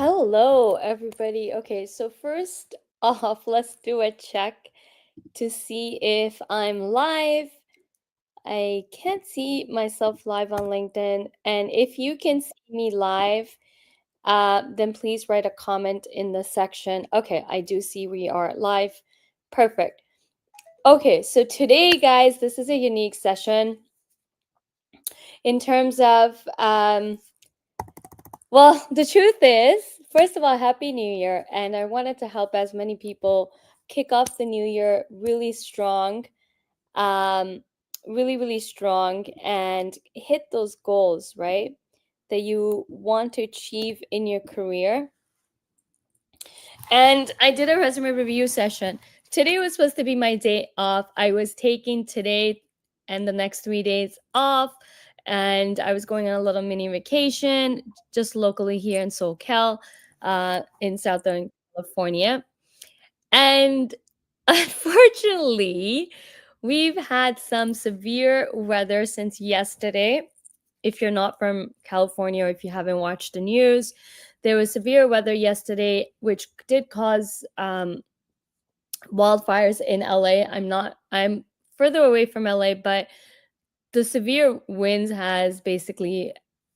Hello, everybody. Okay, so first off, let's do a check to see if I'm live. I can't see myself live on LinkedIn. And if you can see me live, then please write a comment in the section. Okay, I do see we are live. Perfect. Okay, so today, guys, this is a unique session in terms of well, the truth is, first of all, Happy New Year. And I wanted to help as many people kick off the new year really strong, um, really strong, and hit those goals, right? That you want to achieve in your career. And I did a resume review session. Today was supposed to be my day off. I was taking today and the next 3 days off. And I was going on a little mini vacation just locally here in SoCal, in Southern California. And unfortunately, we've had some severe weather since yesterday. If you're not from California or if you haven't watched the news, there was severe weather yesterday, which did cause wildfires in LA. I'm further away from LA, but the severe winds has basically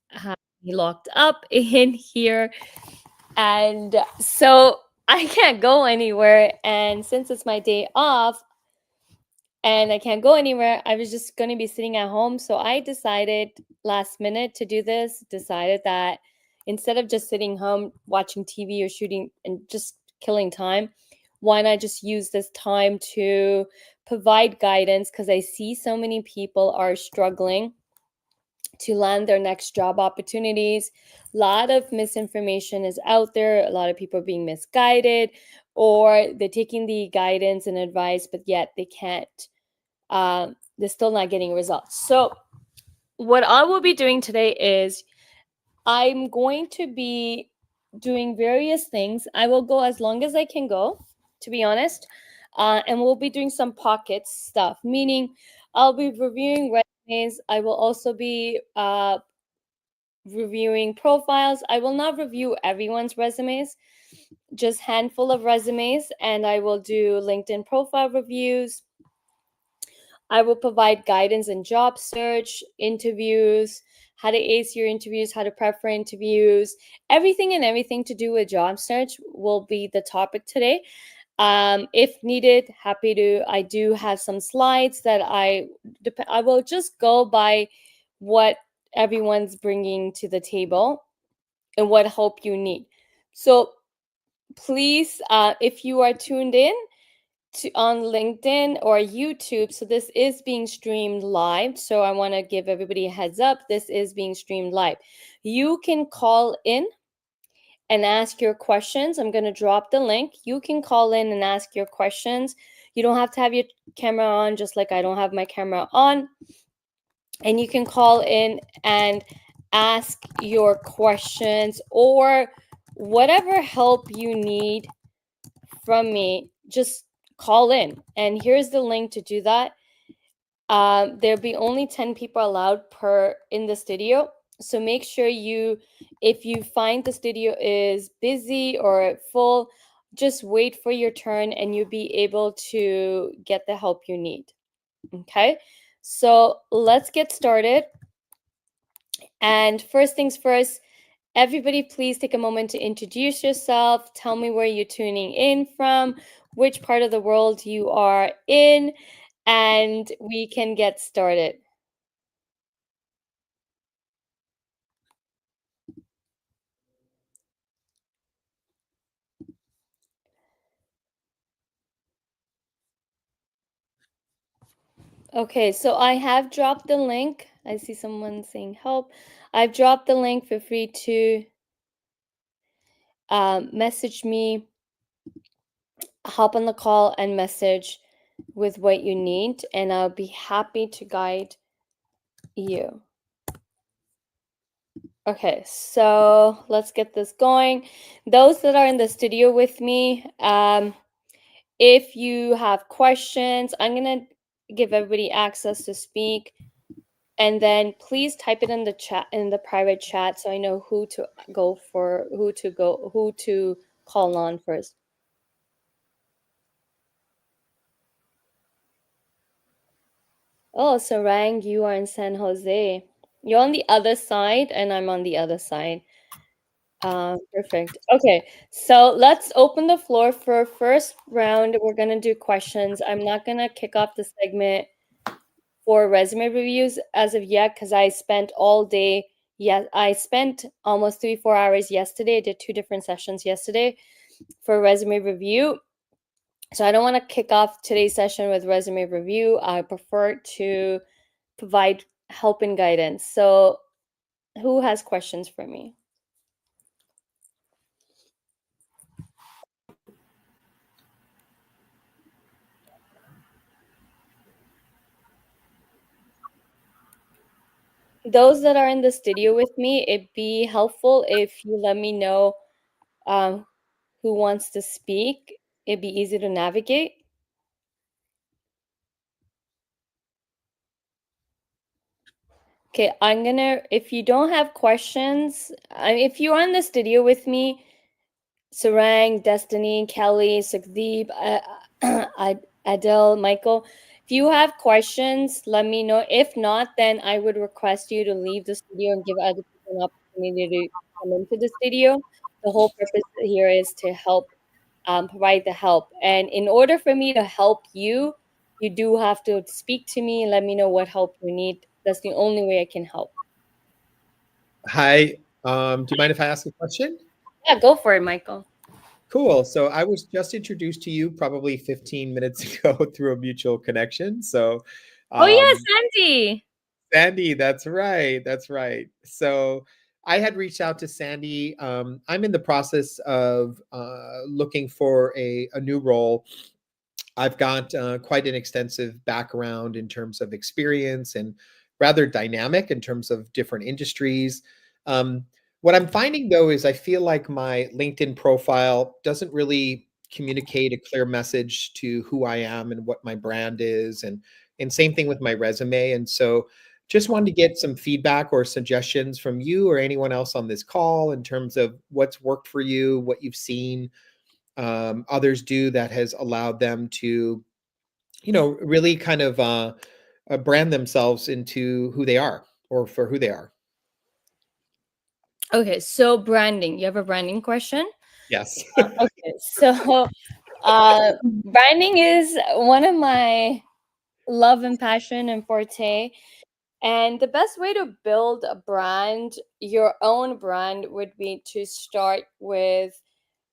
had me locked up in here. And so I can't go anywhere. And since it's my day off, and I can't go anywhere, I was just going to be sitting at home. So I decided last minute to do this, decided that instead of just sitting home watching TV or shooting and just killing time, why not just use this time to provide guidance? Because I see so many people are struggling to land their next job opportunities. A lot of misinformation is out there. A lot of people are being misguided, or they're taking the guidance and advice, but yet they can't they're still not getting results. So, what I will be doing today is I'm going to be doing various things. I will go as long as I can go, to be honest, and we'll be doing some pocket stuff, meaning I'll be reviewing resumes. I will also be reviewing profiles. I will not review everyone's resumes, just handful of resumes, and I will do LinkedIn profile reviews. I will provide guidance in job search, interviews, how to ace your interviews, how to prep for interviews, everything and everything to do with job search will be the topic today. If needed, happy to. I do have some slides that I will just go by what everyone's bringing to the table and what help you need. So please, if you are tuned in on LinkedIn or YouTube. So this is being streamed live. So I want to give everybody a heads up. This is being streamed live. You can call in and ask your questions. I'm going to drop the link. You can call in and ask your questions. You don't have to have your camera on, just like I don't have my camera on. And you can call in and ask your questions or whatever help you need from me. Just call in. And here's the link to do that. There'll be only 10 people allowed per in the studio. So make sure if you find the studio is busy or full, just wait for your turn and you'll be able to get the help you need. Okay, so let's get started. And first things first, everybody, please take a moment to introduce yourself. Tell me where you're tuning in from, which part of the world you are in, and we can get started. Okay, so I have dropped the link. I see someone saying help. I've dropped the link. Feel free to message me, hop on the call, and message with what you need, and I'll be happy to guide you. Okay, so let's get this going. Those that are in the studio with me, if you have questions, I'm going to give everybody access to speak. And then please type it in the chat, in the private chat, so I know who to call on first. Oh, Sarang, you are in San Jose. You're on the other side, and I'm on the other side. Perfect. Okay, so let's open the floor for first round. We're gonna do questions. I'm not gonna kick off the segment for resume reviews as of yet because I spent all day. Yeah, I spent almost 3-4 hours yesterday. I did 2 different sessions yesterday for resume review. So I don't want to kick off today's session with resume review. I prefer to provide help and guidance. So who has questions for me? Those that are in the studio with me, it'd be helpful if you let me know who wants to speak. It'd be easy to navigate. Okay, if you don't have questions, if you're on the studio with me, Sarang, Destiny, Kelly, Sukhdeep, Adele, Michael, if you have questions, let me know. If not, then I would request you to leave the studio and give other people an opportunity to come into the studio. The whole purpose here is to help provide the help. And in order for me to help you, you do have to speak to me and let me know what help you need. That's the only way I can help. Hi. Do you mind if I ask a question? Yeah, go for it, Michael. Cool. So I was just introduced to you probably 15 minutes ago through a mutual connection. So, Oh, yes, um, Sandy. Sandy, that's right. That's right. So I had reached out to Sandy. I'm in the process of looking for a new role. I've got quite an extensive background in terms of experience and rather dynamic in terms of different industries. Um, what I'm finding though is I feel like my LinkedIn profile doesn't really communicate a clear message to who I am and what my brand is, and same thing with my resume. And so, just wanted to get some feedback or suggestions from you or anyone else on this call in terms of what's worked for you, what you've seen others do that has allowed them to, really kind of brand themselves into who they are or for who they are. Okay, so branding. You have a branding question? Yes. Okay, so branding is one of my love and passion and forte. And the best way to build a brand, your own brand, would be to start with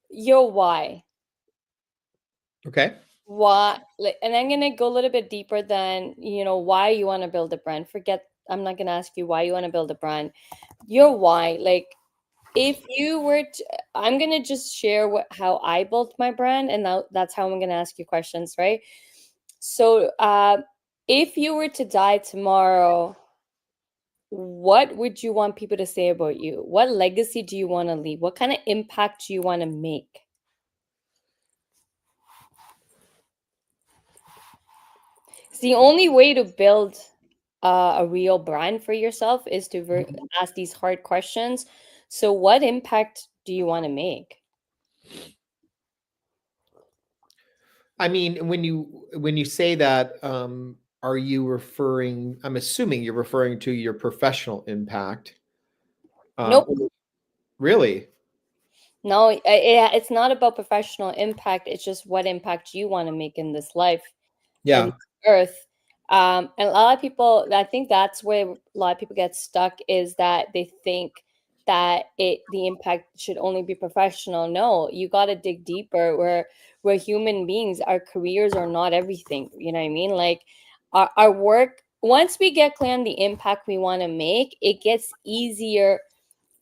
your why. Okay. Why, like, and I'm gonna go a little bit deeper than why you want to build a brand. Forget, I'm not gonna ask you why you want to build a brand. Your why, like if you were to, I'm gonna just share how I built my brand, and that's how I'm gonna ask you questions, right? So, if you were to die tomorrow, what would you want people to say about you? What legacy do you want to leave? What kind of impact do you want to make? It's the only way to build a real brand for yourself is to ask these hard questions. So, what impact do you want to make? I mean, when you say that, are you referring? I'm assuming you're referring to your professional impact. Um, Nope. really? No, it's not about professional impact. It's just what impact you want to make in this life, in Yeah. this earth. And a lot of people, I think that's where a lot of people get stuck, is that they think that the impact should only be professional. No, you got to dig deeper. We're human beings. Our careers are not everything. You know what I mean? Like our work. Once we get clear on the impact we want to make, it gets easier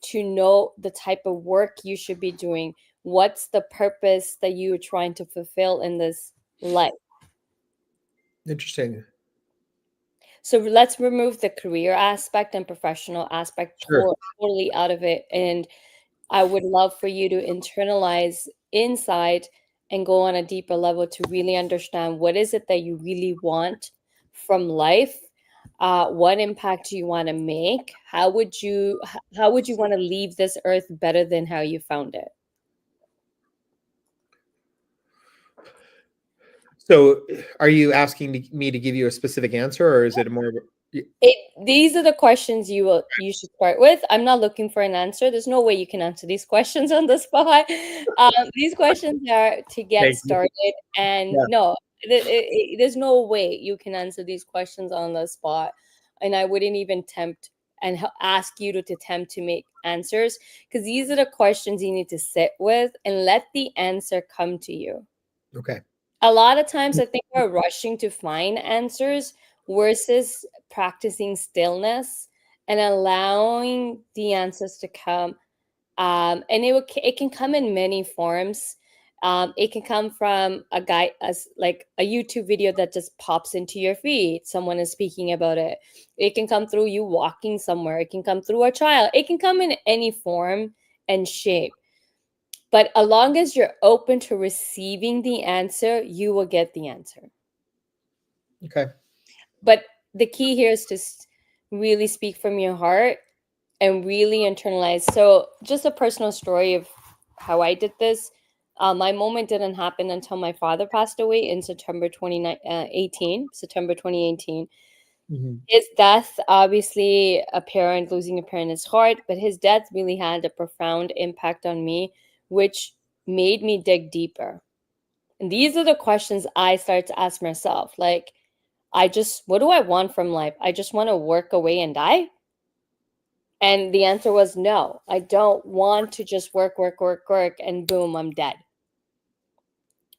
to know the type of work you should be doing. What's the purpose that you're trying to fulfill in this life? Interesting. So let's remove the career aspect and professional aspect Sure. totally out of it. And I would love for you to internalize inside and go on a deeper level to really understand what is it that you really want from life. What impact do you want to make? How would you want to leave this earth better than how you found it? So, are you asking me to give you a specific answer, or is it more? These are the questions you should start with. I'm not looking for an answer. There's no way you can answer these questions on the spot. These questions are to get Thank you. started, and Yeah. no, there's no way you can answer these questions on the spot. And I wouldn't even tempt and ask you to attempt to make answers, because these are the questions you need to sit with and let the answer come to you. Okay. A lot of times I think we're rushing to find answers versus practicing stillness and allowing the answers to come. And it can come in many forms. It can come from a guy, as like a YouTube video that just pops into your feed. Someone is speaking about it. It can come through you walking somewhere. It can come through a child. It can come in any form and shape. But as long as you're open to receiving the answer, you will get the answer. Okay. But the key here is to really speak from your heart and really internalize. So, just a personal story of how I did this. My moment didn't happen until my father passed away in September 2018. September 2018. Mhm. His death, obviously, a parent losing a parent is hard, but his death really had a profound impact on me, which made me dig deeper. And these are the questions I started to ask myself. Like, what do I want from life? I just want to work away and die. And the answer was no, I don't want to just work, work, work, work, and boom, I'm dead.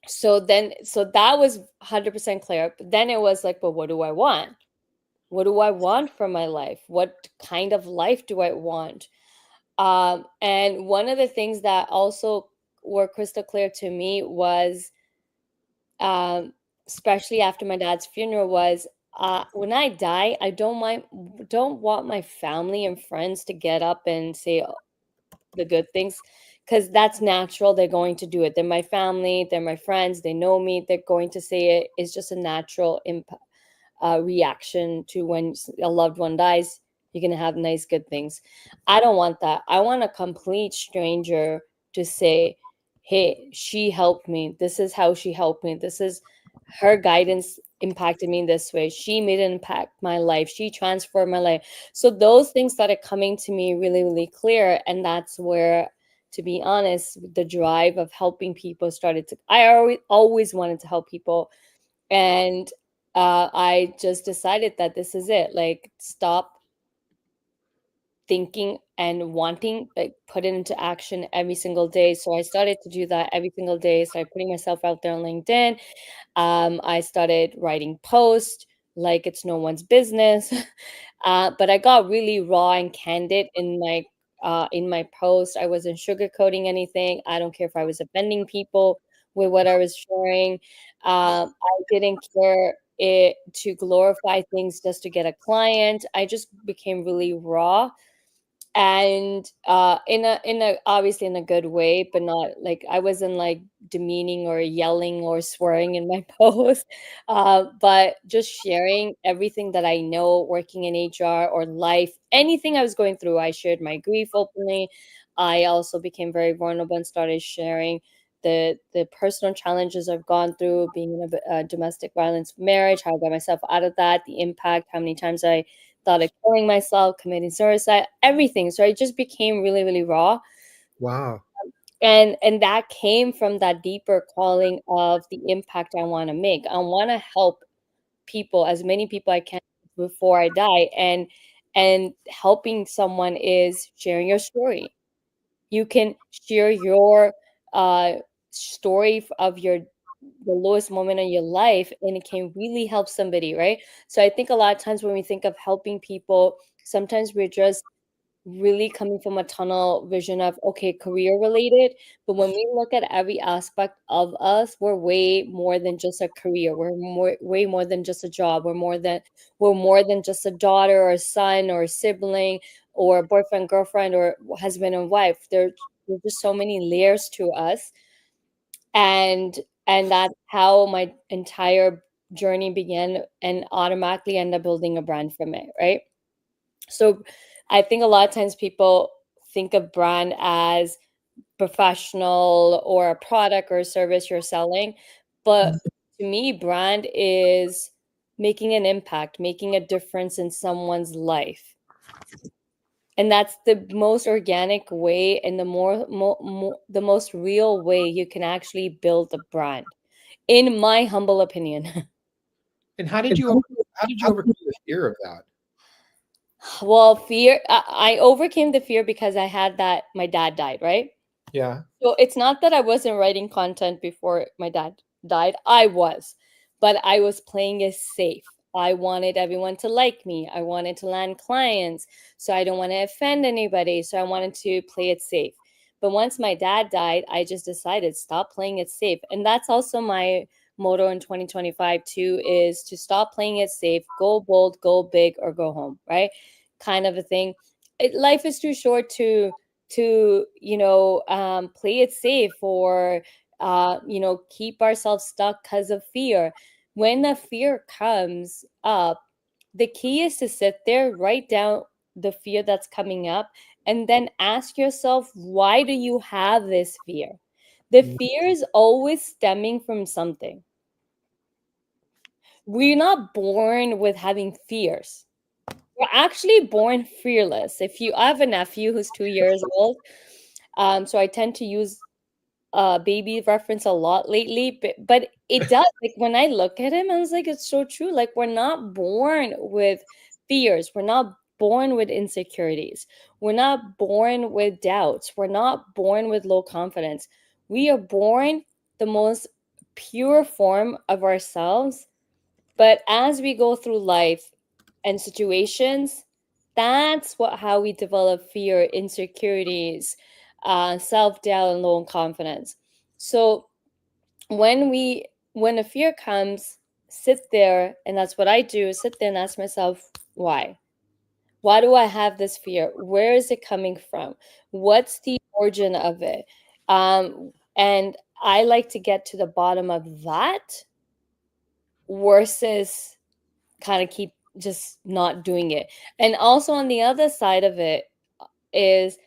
So that was 100% clear. But then it was like, but what do I want? What do I want from my life? What kind of life do I want? And one of the things that also were crystal clear to me was, um, especially after my dad's funeral, was when I die, I don't want my family and friends to get up and say the good things, because that's natural. They're going to do it. They're my family. They're my friends. They know me. They're going to say it. It's just a natural impact, reaction to when a loved one dies. You're gonna have nice, good things. I don't want that. I want a complete stranger to say, "Hey, she helped me. This is how she helped me. This is her guidance impacted me in this way. She made an impact my life. She transformed my life." So those things started coming to me really, really clear, and that's where, to be honest, the drive of helping people started to. I always wanted to help people, and I just decided that this is it. Like, stop thinking and wanting, like, put it into action every single day. So I started to do that every single day. Started putting myself out there on LinkedIn. I started writing posts like it's no one's business. But I got really raw and candid in my post. I wasn't sugarcoating anything. I don't care if I was offending people with what I was sharing. I didn't care it to glorify things just to get a client. I just became really raw, and in a obviously in a good way, but not like I wasn't like demeaning or yelling or swearing in my post, but just sharing everything that I know working in HR or life, anything I was going through. I shared my grief openly. I also became very vulnerable and started sharing the personal challenges I've gone through being in a domestic violence marriage, how I got myself out of that, the impact, how many times I thought of killing myself, committing suicide, everything. So I just became really, really raw. Wow. And that came from that deeper calling of the impact I want to make. I want to help people, as many people I can before I die. And helping someone is sharing your story. You can share your uh story of your the lowest moment in your life, and it can really help somebody, right? So I think a lot of times when we think of helping people, sometimes we're just really coming from a tunnel vision of, okay, career related. But when we look at every aspect of us, we're way more than just a career. Way more than just a job. We're more than just a daughter or a son or a sibling or a boyfriend, girlfriend, or husband and wife. There's just so many layers to us. And and that's how my entire journey began and automatically end up building a brand from it, right? So I think a lot of times people think of brand as professional or a product or a service you're selling. But to me, brand is making an impact, making a difference in someone's life. And that's the most organic way and the most real way you can actually build a brand, in my humble opinion. And how did you overcome the fear of that? Well, fear, I overcame the fear because I had that my dad died, right? Yeah. So it's not that I wasn't writing content before my dad died. I was, but I was playing it safe. I wanted everyone to like me. I wanted to land clients. So I don't want to offend anybody. So I wanted to play it safe. But once my dad died, I just decided stop playing it safe. And that's also my motto in 2025 too, is to stop playing it safe, go bold, go big, or go home, right? Kind of a thing. Life is too short to play it safe or keep ourselves stuck because of fear. When the fear comes up, the key is to sit there, write down the fear that's coming up, and then ask yourself, why do you have this fear? The Mm. fear is always stemming from something. We're not born with having fears. We're actually born fearless. I have a nephew who's 2 years old, so I tend to use baby reference a lot lately, but it does, like, when I look at him, I was like, it's so true. Like, we're not born with fears, we're not born with insecurities, we're not born with doubts, we're not born with low confidence. We are born the most pure form of ourselves, but as we go through life and situations, that's how we develop fear, insecurities, self-doubt, and low confidence. So when a fear comes, sit there, and that's what I do, sit there and ask myself, why do I have this fear? Where is it coming from? What's the origin of it? And I like to get to the bottom of that versus kind of keep just not doing it. And also on the other side of it is,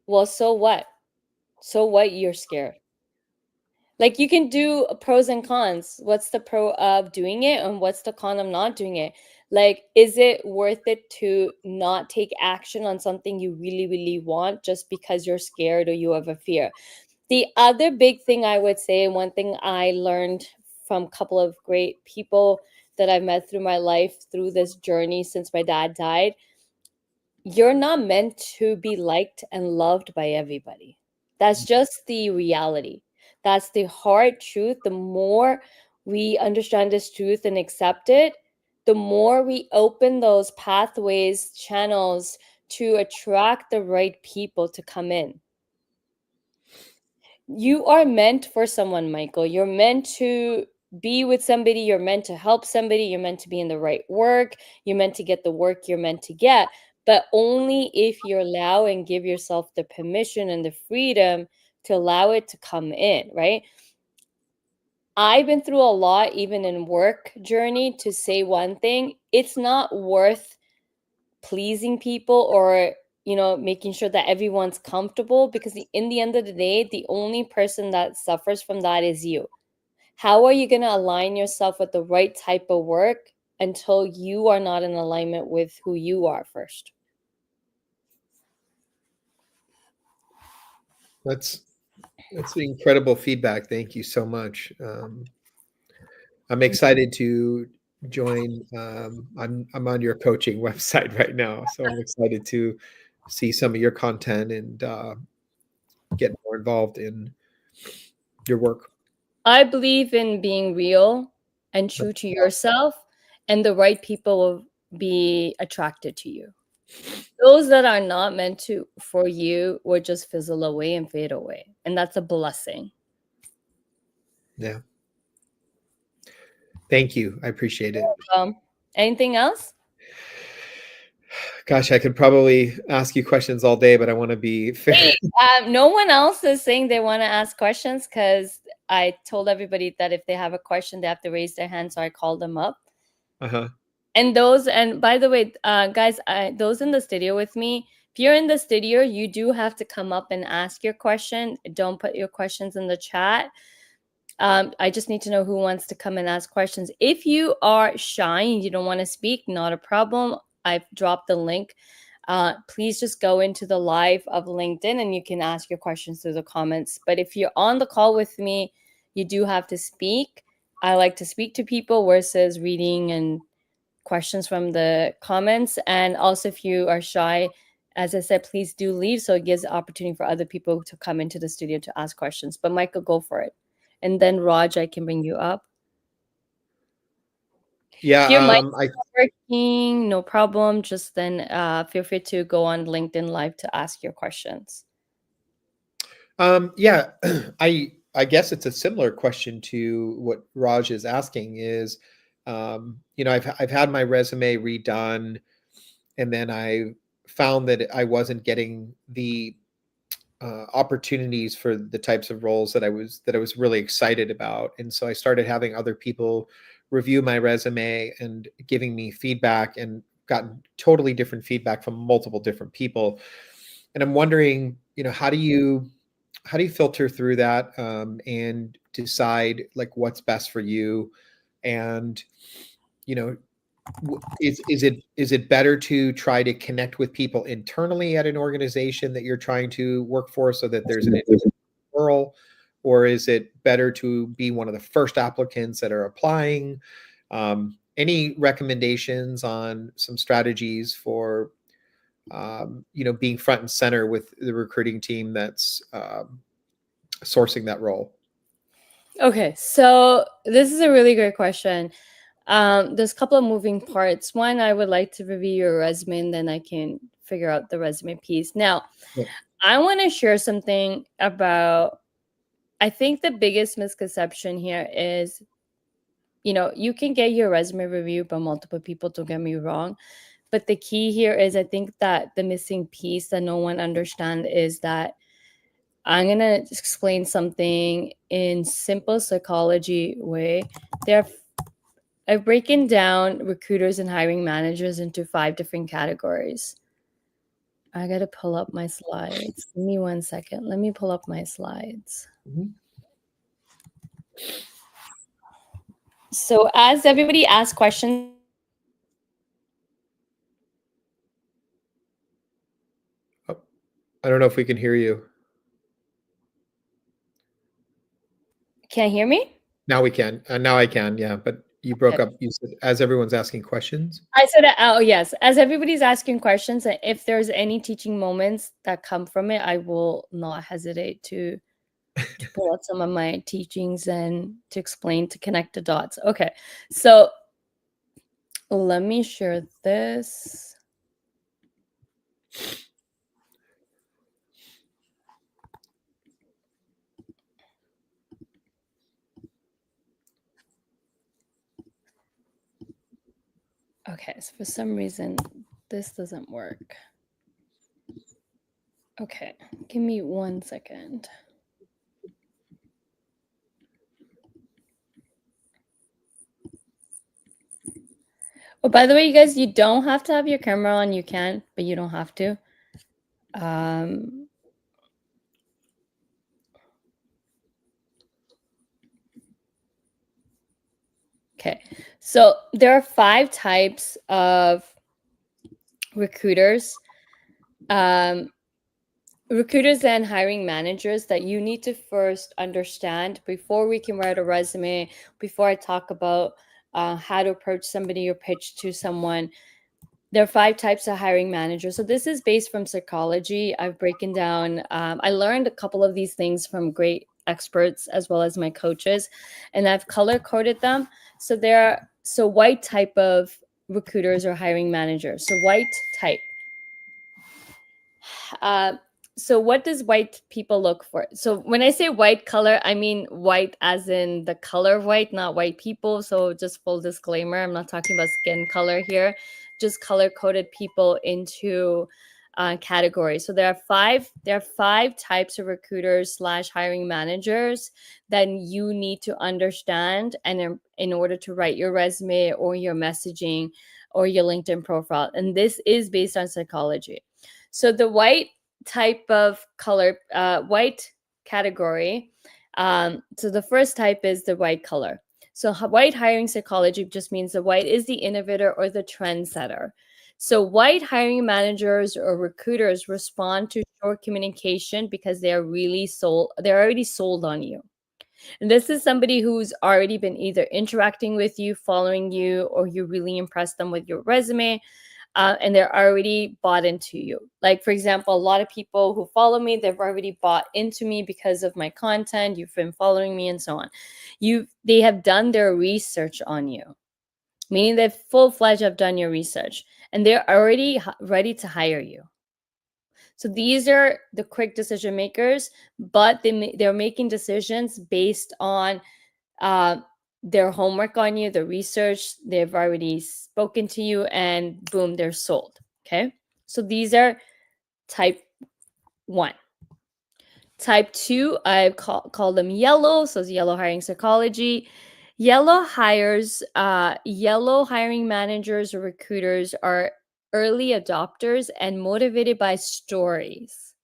well, so what? So what, you're scared? Like, you can do pros and cons. What's the pro of doing it and what's the con of not doing it? Like, is it worth it to not take action on something you really, really want just because you're scared or you have a fear? The other big thing I would say, one thing I learned from a couple of great people that I've met through my life through this journey since my dad died, you're not meant to be liked and loved by everybody. That's just the reality. That's the hard truth. The more we understand this truth and accept it, the more we open those pathways, channels to attract the right people to come in. You are meant for someone, Michael. You're meant to be with somebody. You're meant to help somebody. You're meant to be in the right work. You're meant to get the work you're meant to get, but only if you allow and give yourself the permission and the freedom to allow it to come in, right? I've been through a lot, even in work journey, to say one thing. It's not worth pleasing people or making sure that everyone's comfortable, because in the end of the day, the only person that suffers from that is you. How are you going to align yourself with the right type of work until you are not in alignment with who you are first? That's incredible feedback. Thank you so much. I'm excited to join. I'm on your coaching website right now, so I'm excited to see some of your content and get more involved in your work. I believe in being real and true to yourself, and the right people will be attracted to you. Those that are not meant to for you will just fizzle away and fade away, and that's a blessing. Yeah. Thank you. I appreciate it. Anything else? Gosh, I could probably ask you questions all day, but I want to be fair. Hey, no one else is saying they want to ask questions, because I told everybody that if they have a question, they have to raise their hand. So I called them up. Uh-huh. And those, and by the way, guys, those in the studio with me, if you're in the studio, you do have to come up and ask your question. Don't put your questions in the chat. I just need to know who wants to come and ask questions. If you are shy and you don't want to speak, not a problem. I've dropped the link. Please just go into the live of LinkedIn and you can ask your questions through the comments. But if you're on the call with me, you do have to speak. I like to speak to people versus reading and questions from the comments. And also, if you are shy, as I said, please do leave so it gives the opportunity for other people to come into the studio to ask questions. But Michael, go for it. And then Raj, I can bring you up. Yeah, If your mic's not working, no problem. Just then feel free to go on LinkedIn Live to ask your questions. Yeah, I guess it's a similar question to what Raj is asking is, you know, I've had my resume redone, and then I found that I wasn't getting the opportunities for the types of roles that I was really excited about, and so I started having other people review my resume and giving me feedback, and gotten totally different feedback from multiple different people. And I'm wondering, you know, how do you filter through that, and decide like what's best for you? And you know, is it better to try to connect with people internally at an organization that you're trying to work for so that there's an referral, or is it better to be one of the first applicants that are applying? Any recommendations on some strategies for you know, being front and center with the recruiting team that's sourcing that role? Okay, so this is a really great question. There's a couple of moving parts. One, I would like to review your resume and then I can figure out the resume piece. Now, Yeah. I want to share something about, I think the biggest misconception here is, you know, you can get your resume reviewed by multiple people, don't get me wrong. But the key here is, I think that the missing piece that no one understands is that I'm going to explain something in simple psychology way. I've broken down recruiters and hiring managers into 5 different categories. I got to pull up my slides. Give me 1 second. Let me pull up my slides. Mhm. So as everybody asks questions, Oh, I don't know if we can hear you. can you hear me? Now we can. Now I can. Yeah, but you broke Okay. up. You said as everyone's asking questions. I said, oh, yes. As everybody's asking questions, if there's any teaching moments that come from it, I will not hesitate to pull out some of my teachings and to explain, to connect the dots. Okay. So let me share this. Okay, so for some reason, this doesn't work. Okay, give me 1 second. Oh, by the way, you guys, you don't have to have your camera on. You can, but you don't have to. Okay, so there are 5 types of recruiters. Recruiters and hiring managers that you need to first understand before we can write a resume, before I talk about how to approach somebody or pitch to someone. There are 5 types of hiring managers. So this is based from psychology. I've broken down, I learned a couple of these things from great experts as well as my coaches, and I've color coded them. So white type of recruiters or hiring managers. So white type. So what does white people look for? So when I say white color, I mean white as in the color white, not white people. So just full disclaimer, I'm not talking about skin color here, just color coded people into category. So there are five types of recruiters slash hiring managers that you need to understand, and in order to write your resume or your messaging or your LinkedIn profile. And this is based on psychology. So the white type of color, white category. So the first type is the white color. So white hiring psychology just means the white is the innovator or the trendsetter. So white hiring managers or recruiters respond to short communication because they're already sold on you. And this is somebody who's already been either interacting with you, following you, or you really impressed them with your resume. And they're already bought into you. Like, for example, a lot of people who follow me, they've already bought into me because of my content. You've been following me and so on. They have done their research on you, meaning they've full-fledged have done your research and they're already ready to hire you. So these are the quick decision makers, but they're making decisions based on their homework on you, the research. They've already spoken to you, and boom, they're sold. Okay. So these are type 1. Type 2, I call them yellow. So it's yellow hiring psychology. Yellow hiring managers or recruiters are early adopters and motivated by stories.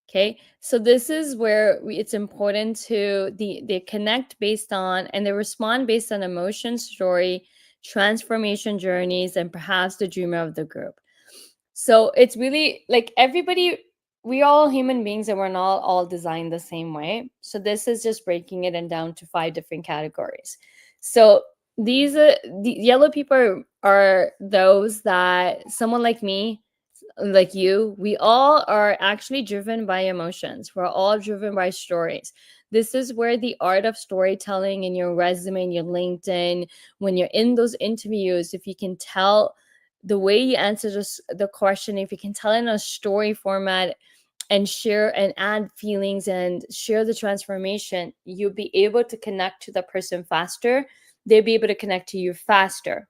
Okay, so this is where it's important to they connect based on, and they respond based on emotion, story, transformation journeys, and perhaps the dreamer of the group. So it's really like everybody, we all human beings, and we're not all designed the same way. So this is just breaking it and down to 5 different categories. So these the yellow people are those that someone like me, like you, we all are actually driven by emotions. We're all driven by stories. This is where the art of storytelling in your resume and your LinkedIn, when you're in those interviews, if you can tell the way you answer the question, if you can tell in a story format and share and add feelings and share the transformation, you'll be able to connect to the person faster. They'll be able to connect to you faster.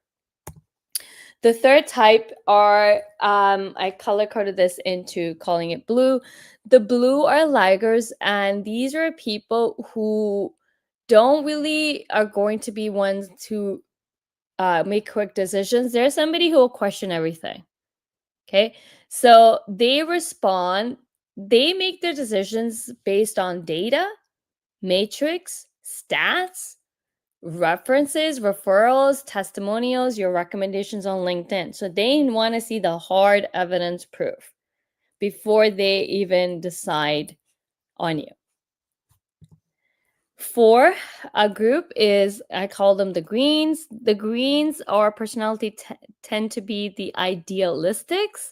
The third type are, I color coded this into calling it blue. The blue are laggards, and these are people who don't really are going to be ones to make quick decisions. There's somebody who will question everything. Okay. So they make their decisions based on data, matrix, stats, references, referrals, testimonials, your recommendations on LinkedIn. So they want to see the hard evidence proof before they even decide on you. 4, a group is, I call them the greens. The greens are personality tend to be the idealistics.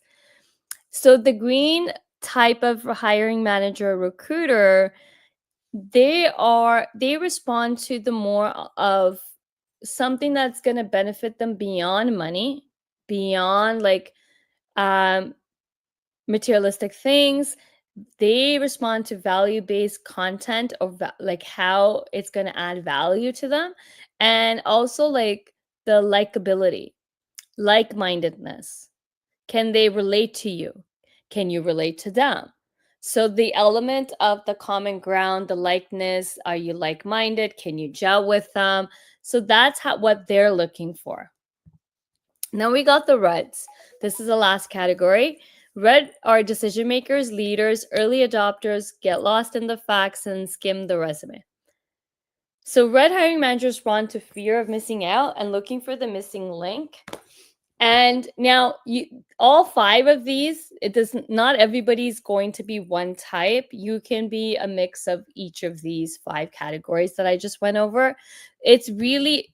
So the green type of hiring manager recruiter, they respond to the more of something that's going to benefit them beyond money, beyond like materialistic things. They respond to value-based content of like how it's going to add value to them, and also like the likability, like-mindedness. Can they relate to you? Can you relate to them? So the element of the common ground, the likeness, are you like-minded? Can you gel with them? So that's what they're looking for. Now we got the reds. This is the last category. Red are decision makers, leaders, early adopters, get lost in the facts and skim the resume. So red hiring managers respond to fear of missing out and looking for the missing link. And now all 5 of these, not everybody's going to be one type. You can be a mix of each of these 5 categories that I just went over. It's really,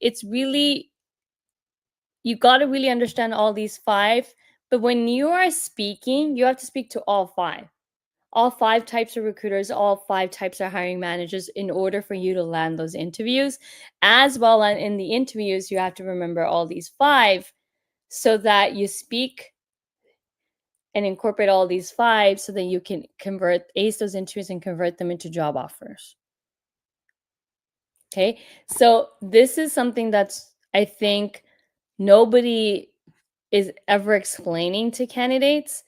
you got to really understand all these 5. But when you are speaking, you have to speak to all 5. All 5 types of recruiters, all 5 types of hiring managers in order for you to land those interviews. As well, and in the interviews, you have to remember all these 5 so that you speak and incorporate all these 5 so that you can ace those interviews and convert them into job offers. Okay, so this is something that's, I think, nobody is ever explaining to candidates.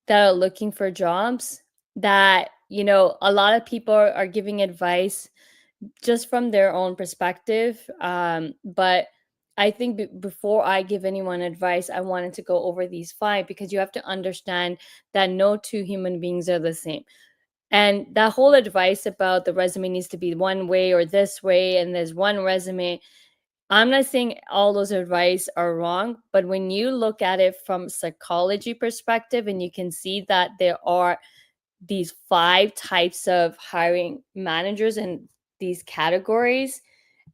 that are looking for jobs that, a lot of people are giving advice just from their own perspective. But I think before I give anyone advice, I wanted to go over these 5, because you have to understand that no two human beings are the same. And that whole advice about the resume needs to be one way or this way, and there's one resume. I'm not saying all those advice are wrong, but when you look at it from psychology perspective, and you can see that there are these 5 types of hiring managers and these categories,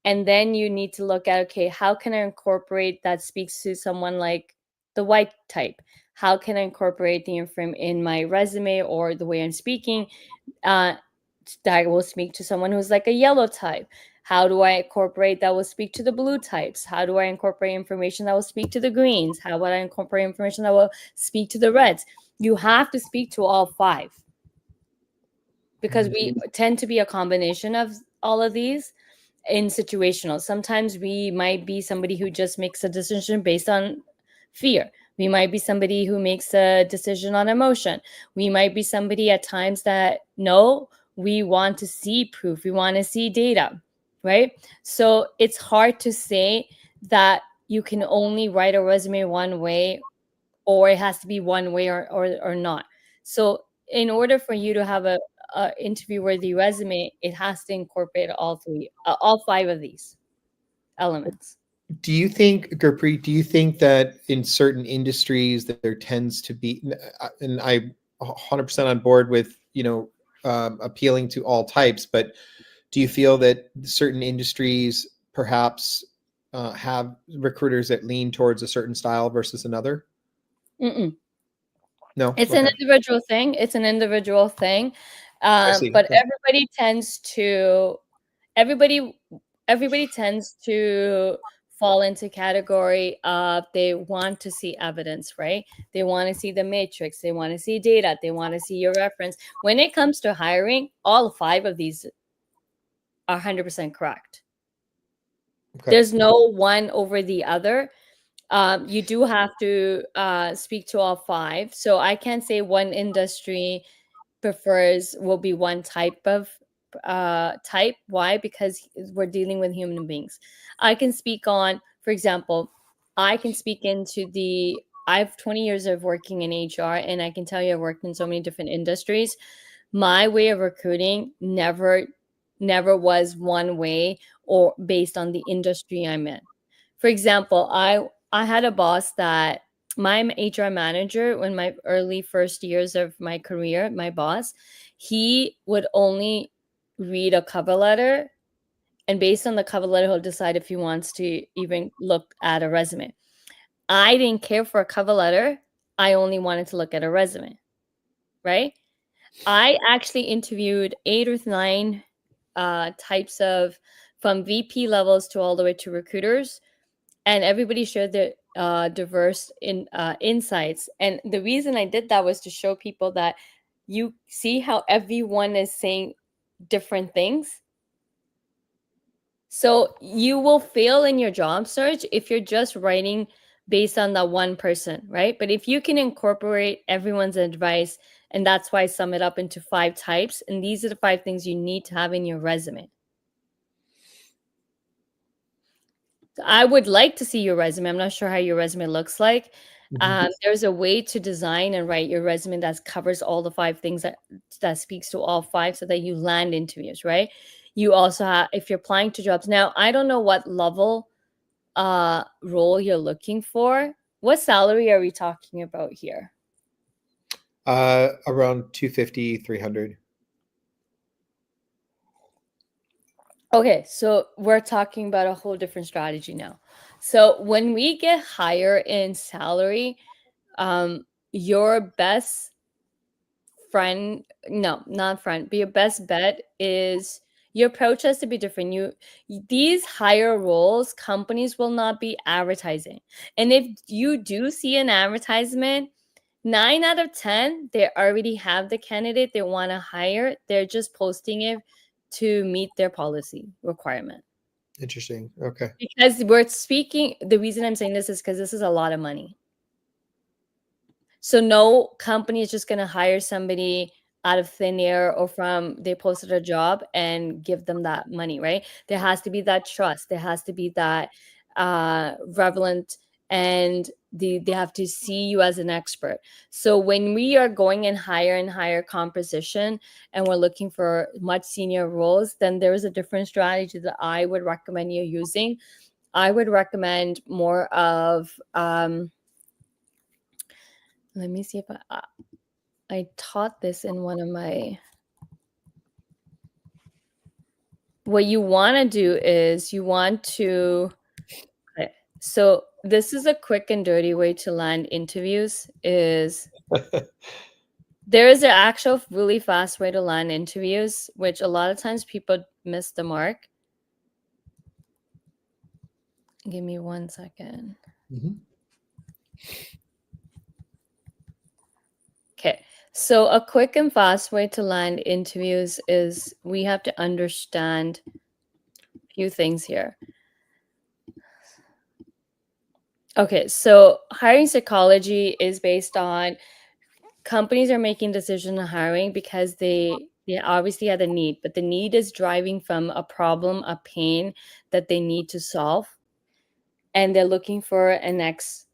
and then you need to look at, okay, how can I incorporate that speaks to someone like the white type? How can I incorporate the info in my resume or the way I'm speaking that will speak to someone who's like a yellow type? How do I incorporate that will speak to the blue types? How do I incorporate information that will speak to the greens? How would I incorporate information that will speak to the reds? You have to speak to all 5, because we tend to be a combination of all of these in situational. Sometimes we might be somebody who just makes a decision based on fear. We might be somebody who makes a decision on emotion. We might be somebody at times that, no, we want to see proof. We want to see data, right? So it's hard to say that you can only write a resume one way, or it has to be one way, or not. So in order for you to have a interview worthy resume, it has to incorporate all 5 of these elements. Do you think, Gurpreet, do you think that in certain industries that there tends to be, and I'm 100% on board with, appealing to all types, but do you feel that certain industries perhaps have recruiters that lean towards a certain style versus another? Mm-mm. No? It's an Okay. individual thing. It's an individual thing. I see. But Okay. everybody tends to fall into category of, they want to see evidence, right? They want to see the matrix, they want to see data, they want to see your reference. When it comes to hiring, all 5 of these are 100% correct. Okay. There's no one over the other. You do have to speak to all 5. So I can't say one industry will be one type of type. Why? Because we're dealing with human beings. I can speak on, for example, I can speak into I have 20 years of working in HR, and I can tell you I've worked in so many different industries. My way of recruiting never was one way or based on the industry I'm in. For example, I had a boss that, my HR manager, in my early first years of my career, my boss, he would only read a cover letter, and based on the cover letter, he'll decide if he wants to even look at a resume. I didn't care for a cover letter. I only wanted to look at a resume, right? I actually interviewed 8 or 9 types of, from VP levels to all the way to recruiters, and everybody shared their diverse insights. And the reason I did that was to show people that you see how everyone is saying different things. So you will fail in your job search if you're just writing based on that one person, right? But if you can incorporate everyone's advice, and that's why I sum it up into 5 types, and these are the 5 things you need to have in your resume. I would like to see your resume. I'm not sure how your resume looks like. There's a way to design and write your resume that covers all the 5 things that speaks to all 5, so that you land interviews, right? You also have, if you're applying to jobs now, I don't know what level role you're looking for. What salary are we talking about here? Around 250, 300. Okay, so we're talking about a whole different strategy now. So when we get higher in salary, your best friend, no, not friend, but your best bet is, your approach has to be different. These higher roles, companies will not be advertising. And if you do see an advertisement, 9 out of 10, they already have the candidate they want to hire. They're just posting it to meet their policy requirement. Interesting. Okay. Because the reason I'm saying this is because this is a lot of money. So no company is just going to hire somebody out of thin air or from they posted a job and give them that money, right? There has to be that trust. There has to be that relevant, and they have to see you as an expert. So when we are going in higher and higher composition and we're looking for much senior roles, then there is a different strategy that I would recommend you using. I would recommend more of let me see if I taught this in one of my. What you want to do is you want to. Okay, so this is a quick and dirty way to land interviews. Is there is an actual really fast way to land interviews, which a lot of times people miss the mark. Give me 1 second. Mhm. Okay. So a quick and fast way to land interviews is we have to understand a few things here. Okay, so hiring psychology is based on companies are making decision on hiring because they obviously have a need, but the need is driving from a problem, a pain that they need to solve, and they're looking for a next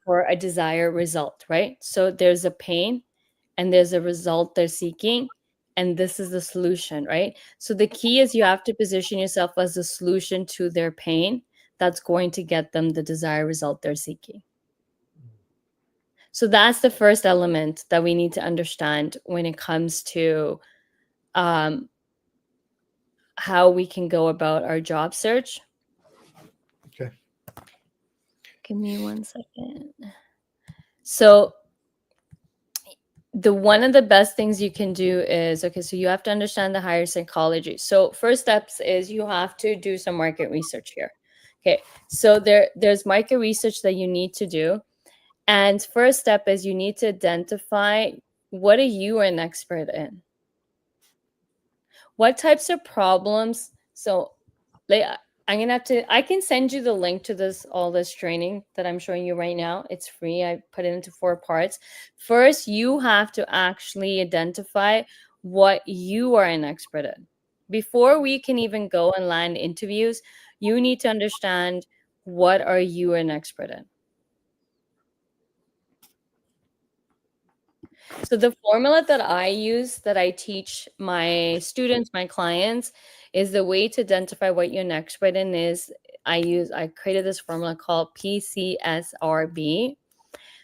for a desired result, right? So there's a pain and there's a result they're seeking, and this is the solution, right? So the key is you have to position yourself as a solution to their pain that's going to get them the desired result they're seeking. So that's the first element that we need to understand when it comes to um, how we can go about our job search. Okay. Give me 1 second. So the one of the best things you can do is okay, so you have to understand the higher psychology. So first steps is you have to do some market research here. Okay, so there's market research that you need to do. And first step is you need to identify what are you an expert in? What types of problems? So like I'm gonna have to I can send you the link to this all this training that I'm showing you right now. It's free. I put it into 4 parts. First, you have to actually identify what you are an expert in. Before we can even go and land interviews, you need to understand what are you an expert in. So the formula that I use, that I teach my students, my clients, is the way to identify what you're an expert in is I created this formula called PCSRB.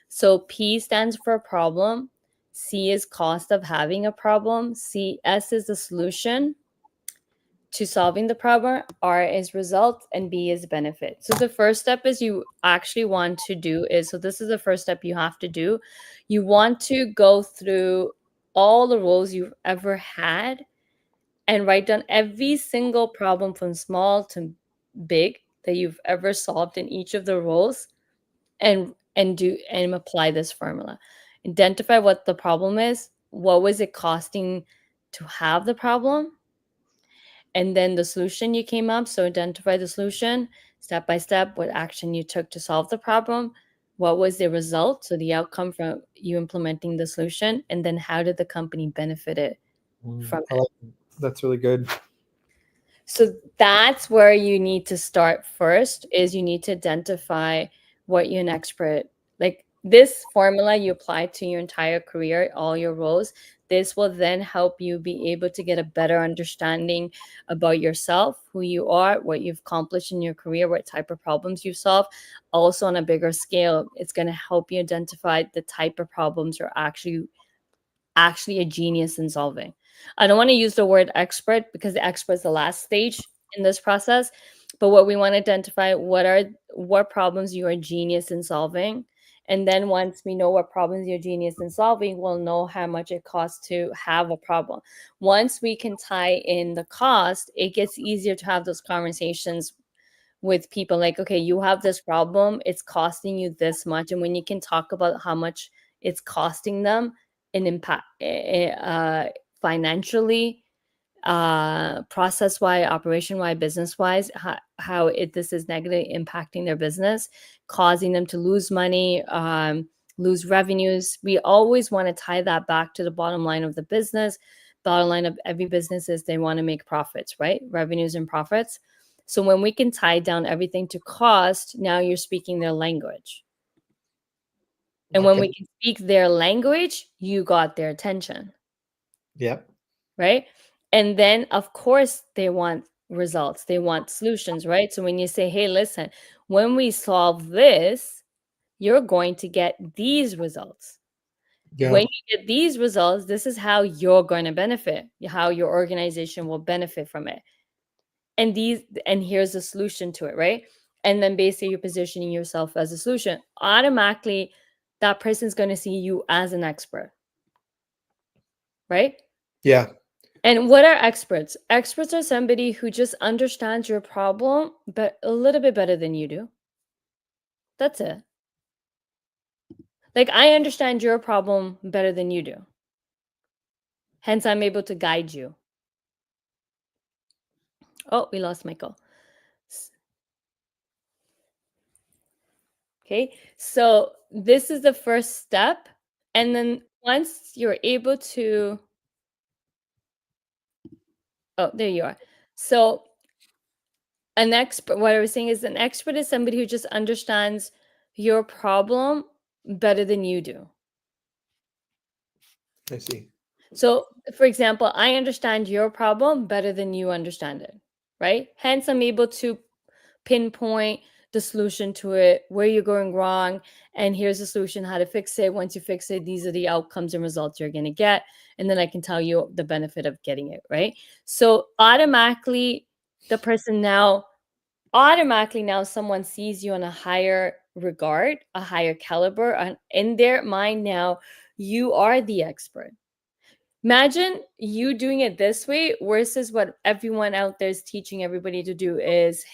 So P stands for problem, C is cost of having a problem, S is the solution to solving the problem, R is result, and B is benefit. So the first step is you actually want to do is, so this is the first step you have to do. You want to go through all the roles you've ever had and write down every single problem from small to big that you've ever solved in each of the roles, and apply this formula. Identify what the problem is, what was it costing to have the problem, and then the solution you came up. So identify the solution step by step, what action you took to solve the problem, what was the result, so the outcome from you implementing the solution, and then how did the company benefit it from I it. like that. That's really good. So that's where you need to start first, is you need to identify what you're an expert. Like this formula you apply to your entire career, all your roles. This will then help you be able to get a better understanding about yourself, who you are, what you've accomplished in your career, what type of problems you solve. Also on a bigger scale, it's going to help you identify the type of problems you're actually a genius in solving. I don't want to use the word expert because the expert is the last stage in this process. But what we want to identify what problems you are a genius in solving. And then once we know what problems you're genius in solving, we'll know how much it costs to have a problem. Once we can tie in the cost, it gets easier to have those conversations with people like, okay, you have this problem, it's costing you this much. And when you can talk about how much it's costing them and impact financially, process wise, operation wise, business wise, how this is negatively impacting their business, causing them to lose money, lose revenues. We always want to tie that back to the bottom line of the business. Bottom line of every business is they want to make profits, right? Revenues and profits. So when we can tie down everything to cost, now you're speaking their language. And when we can speak their language, you got their attention. Yep. Right? And then, of course, they want results. They want solutions, right? So when you say, hey, listen, when we solve this, you're going to get these results. Yeah. When you get these results, this is how you're going to benefit, how your organization will benefit from it. And here's the solution to it, right? And then basically you're positioning yourself as a solution. Automatically, that person's going to see you as an expert, right? Yeah. And what are experts? Experts are somebody who just understands your problem, but a little bit better than you do. That's it. Like, I understand your problem better than you do. Hence, I'm able to guide you. Oh, we lost Michael. Okay, so this is the first step. And then once you're able to, oh, there you are. So an expert, what I was saying is an expert is somebody who just understands your problem better than you do. I see. So, for example, I understand your problem better than you understand it, right? Hence, I'm able to pinpoint the solution to it, where you're going wrong, and here's the solution, how to fix it. Once you fix it, these are the outcomes and results you're going to get. And then I can tell you the benefit of getting it, right? So automatically, the person now, someone sees you on a higher regard, a higher caliber, and in their mind now, you are the expert. Imagine you doing it this way versus what everyone out there is teaching everybody to do is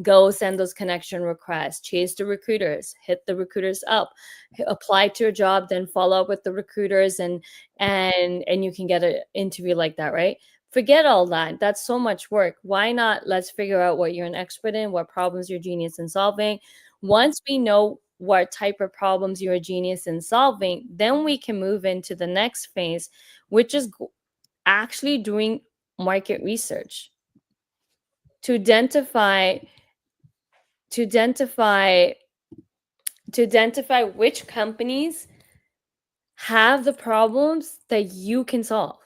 go send those connection requests, chase the recruiters, hit the recruiters up, apply to a job, then follow up with the recruiters and you can get an interview like that, right? Forget all that. That's so much work. Why not? Let's figure out what you're an expert in, what problems you're genius in solving. Once we know what type of problems you're a genius in solving, then we can move into the next phase, which is actually doing market research to identify which companies have the problems that you can solve.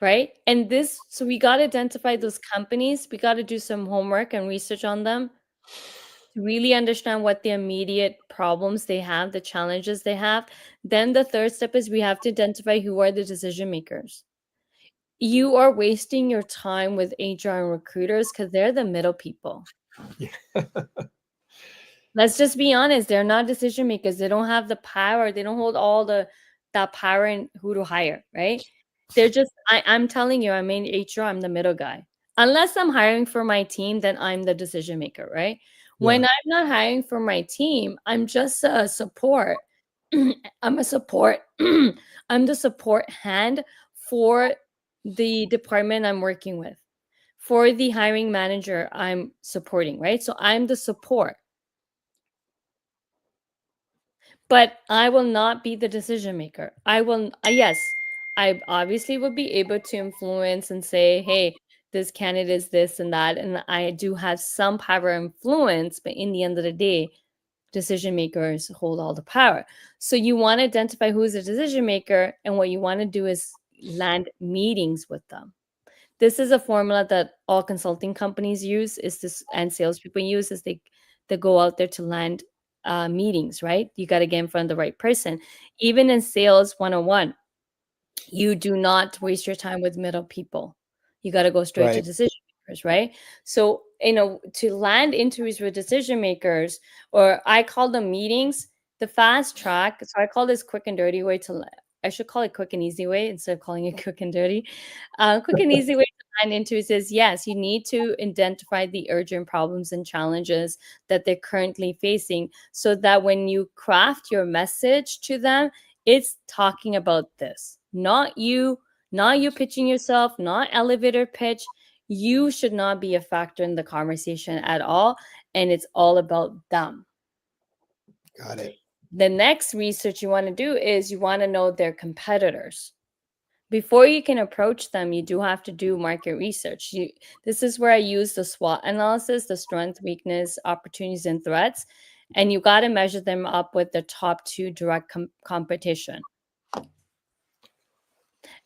Right? And so we got to identify those companies. We got to do some homework and research on them to really understand what the immediate problems they have, the challenges they have. Then the third step is we have to identify who are the decision makers. You are wasting your time with HR and recruiters because they're the middle people. Yeah. Let's just be honest. They're not decision makers. They don't have the power. They don't hold all that power in who to hire, right? They're just, I'm telling you, I'm in HR, I'm the middle guy. Unless I'm hiring for my team, then I'm the decision maker, right? When Yeah. I'm not hiring for my team, I'm just a support. I'm a support. I'm the support hand for the department I'm working with, for the hiring manager I'm supporting, right? So I'm the support. But I will not be the decision maker. Yes, I obviously would be able to influence and say, hey, this candidate is this and that. And I do have some power influence, but in the end of the day, decision makers hold all the power. So you want to identify who's a decision maker, and what you want to do is land meetings with them. This is a formula that all consulting companies use, and salespeople use, is they go out there to land meetings, right? You got to get in front of the right person. Even in sales 101, you do not waste your time with middle people. You got to go straight to decision makers, right? So, to land interviews with decision makers, or I call them meetings, the fast track. So I call this quick and dirty way I should call it quick and easy way instead of calling it quick and dirty. Quick and easy way to land interviews is, yes, you need to identify the urgent problems and challenges that they're currently facing, so that when you craft your message to them, it's talking about this, not you pitching yourself, not elevator pitch. You should not be a factor in the conversation at all. And it's all about them. Got it. The next research you want to do is you want to know their competitors. Before you can approach them, you do have to do market research. This is where I use the SWOT analysis, the strength, weakness, opportunities, and threats. And you got to measure them up with the top 2 direct competition.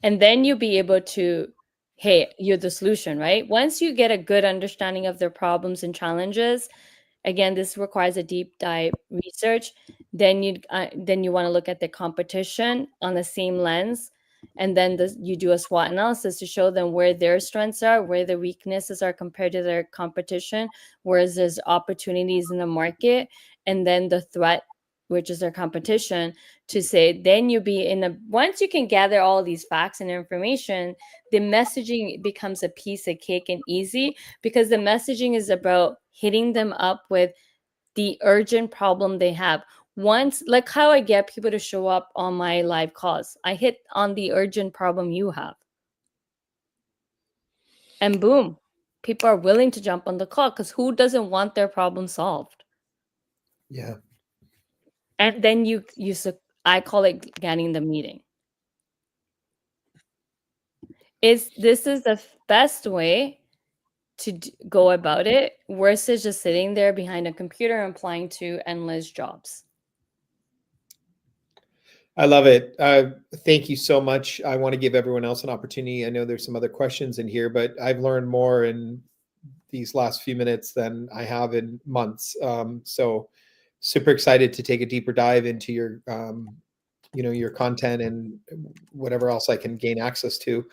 And then you'll be able to, hey, you're the solution, right? Once you get a good understanding of their problems and challenges, again, this requires a deep dive research. Then you want to look at the competition on the same lens, and then you do a SWOT analysis to show them where their strengths are, where the weaknesses are compared to their competition, whereas there's opportunities in the market, and then the threat, which is their competition, to say, then you be in a, once you can gather all these facts and information, the messaging becomes a piece of cake and easy, because the messaging is about hitting them up with the urgent problem they have. Once, like how I get people to show up on my live calls, I hit on the urgent problem you have. And boom, people are willing to jump on the call, because who doesn't want their problem solved? Yeah. And then I call it getting the meeting. This is the best way to go about it, versus just sitting there behind a computer and applying to endless jobs. I love it. Thank you so much. I want to give everyone else an opportunity. I know there's some other questions in here, but I've learned more in these last few minutes than I have in months. So super excited to take a deeper dive into your, your content and whatever else I can gain access to.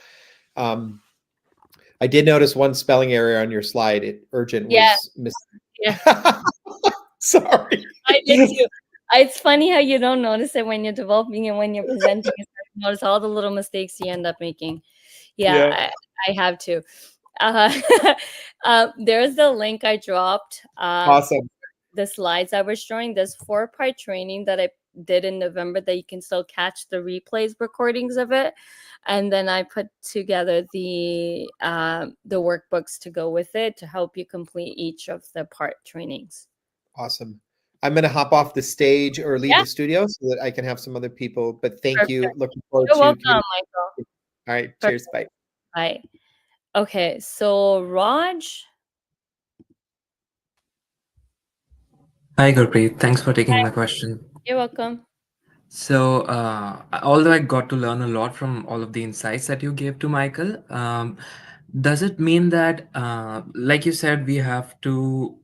I did notice one spelling error on your slide. Urgent was missing. Yeah. Sorry. I did too. It's funny how you don't notice it when you're developing and when you're presenting. You notice all the little mistakes you end up making. Yeah. I have to. There's the link I dropped. Awesome. The slides I was showing. There's 4-part training that I did in November that you can still catch the replays recordings of it. And then I put together the workbooks to go with it to help you complete each of the part trainings. Awesome. I'm going to hop off the stage or leave the studio so that I can have some other people. But thank you. Looking forward You're to welcome, Michael. All right. Cheers. Bye. Bye. Okay. So Raj. Hi, Gurpreet. Thanks for taking my question. You're welcome. So, although I got to learn a lot from all of the insights that you gave to Michael, does it mean that, like you said, we have to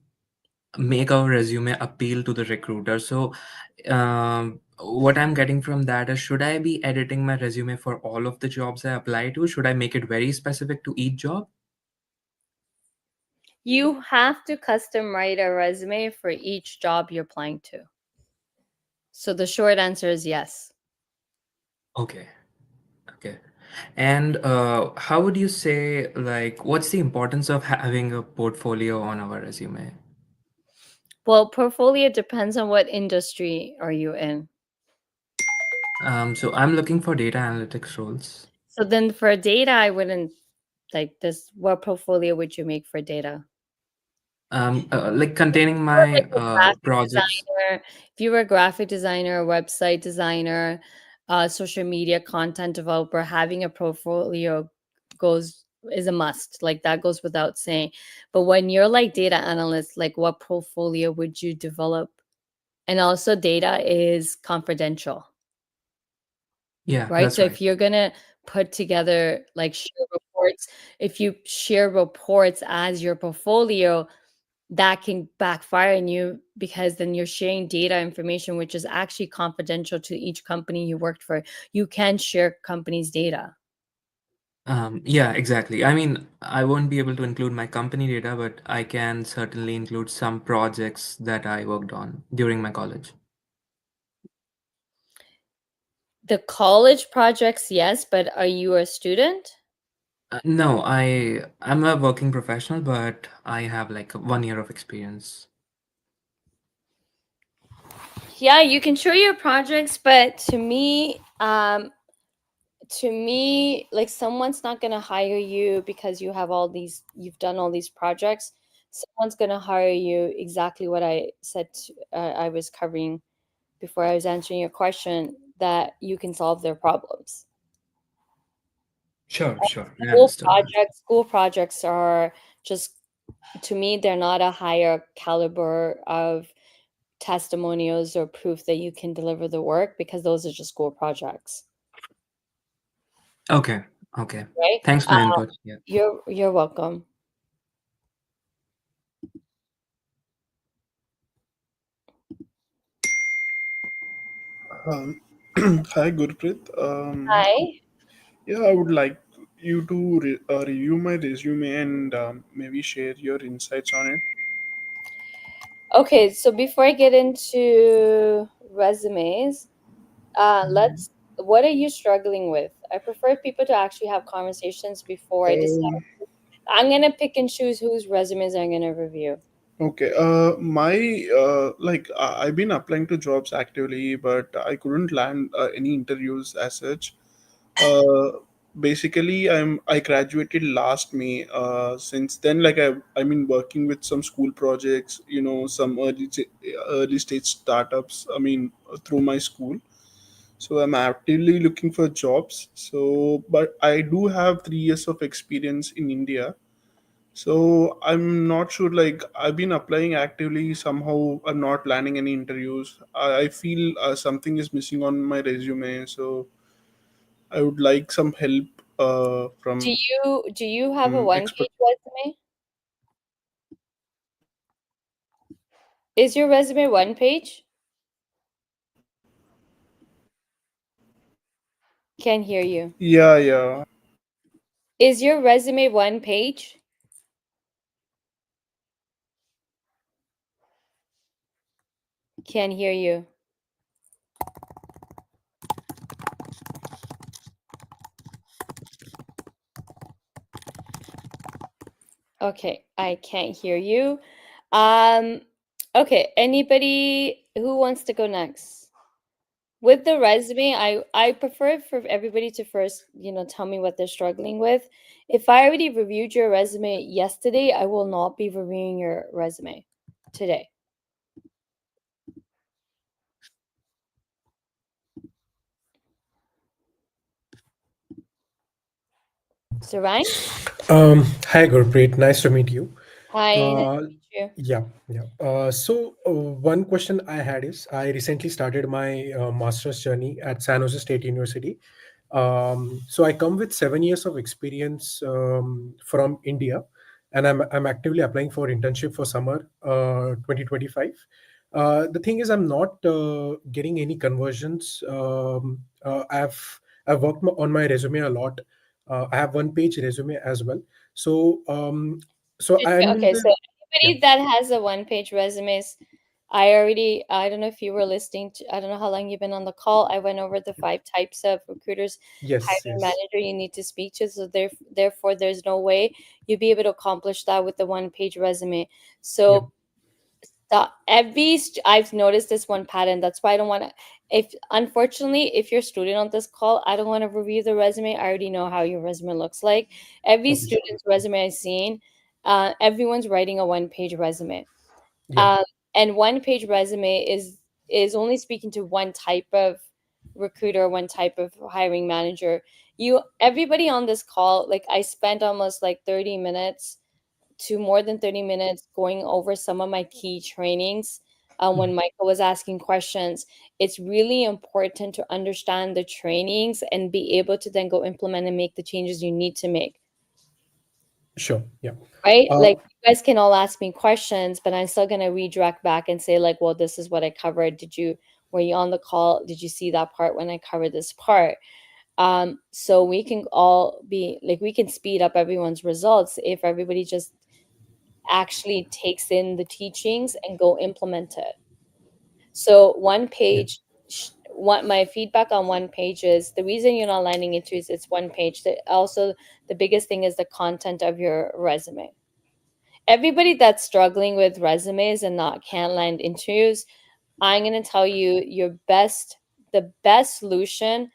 make our resume appeal to the recruiter? So, what I'm getting from that is, should I be editing my resume for all of the jobs I apply to? Should I make it very specific to each job? You have to custom write a resume for each job you're applying to. So the short answer is yes. Okay. And how would you say, like, what's the importance of having a portfolio on our resume? Well, portfolio depends on what industry are you in. So I'm looking for data analytics roles. So then for data, I wouldn't like this. What portfolio would you make for data? Like containing my projects. Designer, if you were a graphic designer, a website designer, social media content developer, having a portfolio is a must. Like that goes without saying. But when you're like data analyst, like what portfolio would you develop? And also data is confidential. Yeah, right? So if you're gonna put together like share reports, if you share reports as your portfolio, that can backfire on you, because then you're sharing data information which is actually confidential to each company you worked for. You can share companies' data. Yeah, exactly. I mean, I won't be able to include my company data, but I can certainly include some projects that I worked on during my college. The college projects, yes, but are you a student? No, I'm a working professional, but I have like 1 year of experience. Yeah, you can show your projects, but to me, like someone's not going to hire you because you've done all these projects. Someone's going to hire you exactly what I said I was covering before I was answering your question, that you can solve their problems. Sure, sure. I understood that. School projects are just, to me, they're not a higher caliber of testimonials or proof that you can deliver the work, because those are just school projects. Okay, okay. Right? Thanks for the input. Yeah. You're welcome. Hi, Gurpreet. Hi. Yeah, I would like you to review my resume and maybe share your insights on it. Okay, so before I get into resumes, what are you struggling with? I prefer people to actually have conversations before I decide. Um, I'm gonna pick and choose whose resumes I'm gonna review. okay. I've been applying to jobs actively, but I couldn't land any interviews as such. Uh, Basically, I graduated last May. Since then, I've been working with some school projects. Some early stage startups. Through my school. So I'm actively looking for jobs. So, but I do have 3 years of experience in India. So I'm not sure. Like I've been applying actively. Somehow I'm not landing any interviews. I feel something is missing on my resume. So I would like some help Do from you have a expert. one-page resume? Is your resume one page? Can't hear you. Yeah, yeah. Is your resume one page? Can't hear you. Okay, I can't hear you. Okay, anybody who wants to go next? With the resume, I prefer for everybody to first, tell me what they're struggling with. If I already reviewed your resume yesterday, I will not be reviewing your resume today. So, Ryan? Hi, Gurpreet. Nice to meet you. Hi, nice Uh, to meet you. yeah, yeah. One question I had is I recently started my master's journey at San Jose State University. So I come with 7 years of experience from India, and I'm actively applying for internship for summer 2025. The thing is, I'm not getting any conversions. I've worked on my resume a lot. I have one page resume as well. So I'm in Okay, the so yeah. anybody that has a one-page resumes, I don't know if you were listening to, I don't know how long you've been on the call. I went over the 5 types of recruiters, Yes, hiring yes. manager you need to speak to. So therefore, there's no way you'll be able to accomplish that with the one-page resume. Yep. So I've noticed this one pattern. That's why I don't want to. If unfortunately, if you're a student on this call, I don't want to review the resume. I already know how your resume looks like. Every Okay. student's resume I've seen, everyone's writing a one-page resume. Yeah. Um, and one-page resume is only speaking to one type of recruiter, one type of hiring manager. Everybody on this call, like I spent almost like 30 minutes to more than 30 minutes going over some of my key trainings. When Michael was asking questions, it's really important to understand the trainings and be able to then go implement and make the changes you need to make. Sure. Yeah. Right? Uh, Like you guys can all ask me questions, but I'm still gonna redirect back and say, like, well, this is what I covered. Were you on the call? Did you see that part when I covered this part? So we can all be like, we can speed up everyone's results if everybody just actually takes in the teachings and go implement it. So one yeah. page, what my feedback on one page is, the reason you're not landing into is it's one page. Also, the biggest thing is the content of your resume. Everybody that's struggling with resumes and not can't land interviews, I'm going to tell you the best solution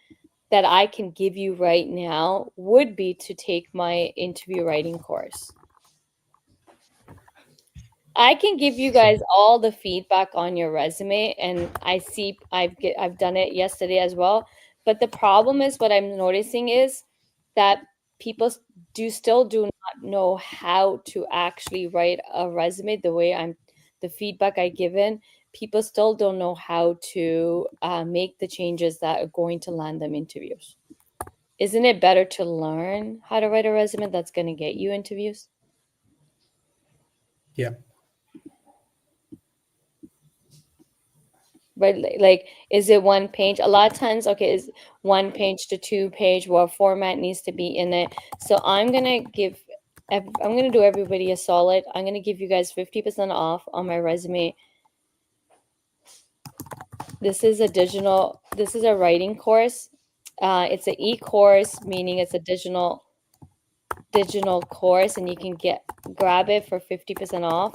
that I can give you right now would be to take my interview writing course. I can give you guys all the feedback on your resume, and I've done it yesterday as well. But the problem is, what I'm noticing is that people still do not know how to actually write a resume the way the feedback I given. People still don't know how to make the changes that are going to land them interviews. Isn't it better to learn how to write a resume that's going to get you interviews? Yeah. Right, like, is it one page? A lot of times, okay, is 1 page to 2 page, what format needs to be in it. So I'm gonna do everybody a solid. I'm gonna give you guys 50% off on my resume. This is a writing course. It's an e-course, meaning it's a digital course, and you can grab it for 50% off.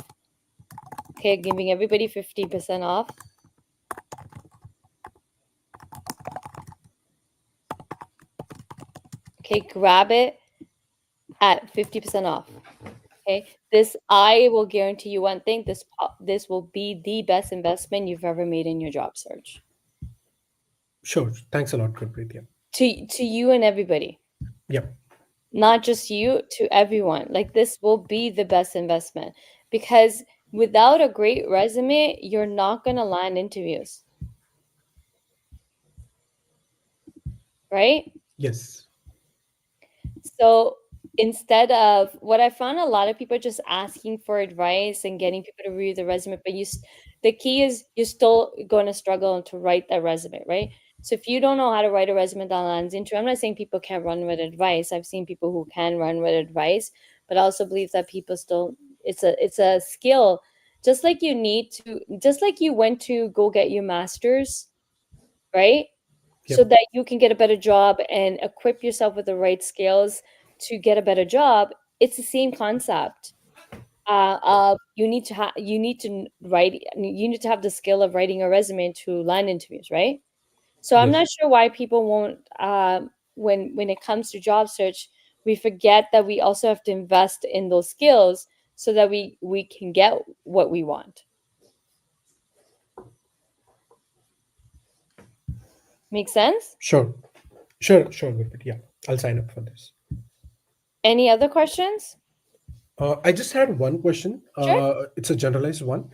Okay, giving everybody 50% off. Okay, grab it at 50% off. Okay, I will guarantee you one thing: this will be the best investment you've ever made in your job search. Sure. Thanks a lot, Gurpreet. Yeah. To you and everybody, Yeah. not just you, to everyone. Like, this will be the best investment, because without a great resume, you're not gonna land interviews, right? Yes. So instead of what I found, a lot of people are just asking for advice and getting people to review the resume, but the key is you're still going to struggle to write that resume, right? So if you don't know how to write a resume that lands into, I'm not saying people can't run with advice. I've seen people who can run with advice, but I also believe that people still, it's a skill. Just like you went to go get your master's, right? So Yep. that you can get a better job and equip yourself with the right skills to get a better job. It's the same concept. You need to have the skill of writing a resume to land interviews, right? So I'm Yes. not sure why people won't. When it comes to job search, we forget that we also have to invest in those skills so that we can get what we want. Make sense? Sure. Sure. Gurpreet. Yeah. I'll sign up for this. Any other questions? I just had one question. Sure. It's a generalized one.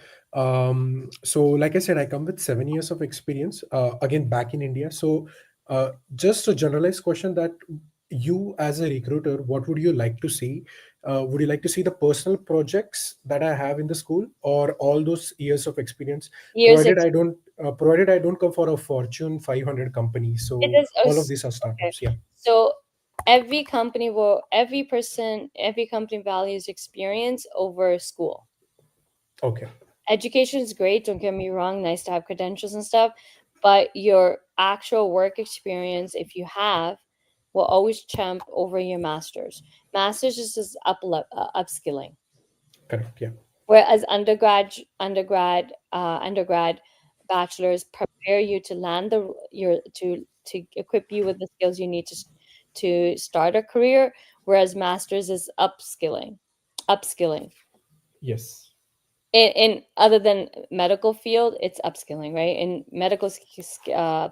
So, like I said, I come with 7 years of experience, again, back in India. So, just a generalized question that you, as a recruiter, what would you like to see? Would you like to see the personal projects that I have in the school, or all those years of experience? Years. Provided I don't come for a Fortune 500 company. So, It is all of these are startups. Yeah. So every company values experience over school. Okay. Education is great, don't get me wrong, nice to have credentials and stuff, but your actual work experience, if you have, will always trump over your master's. Master's is just upskilling. Correct. Yeah. Whereas undergrad, bachelors prepare you to land to equip you with the skills you need to start a career, whereas masters is upskilling. Yes. In other than medical field, it's upskilling, right? In medical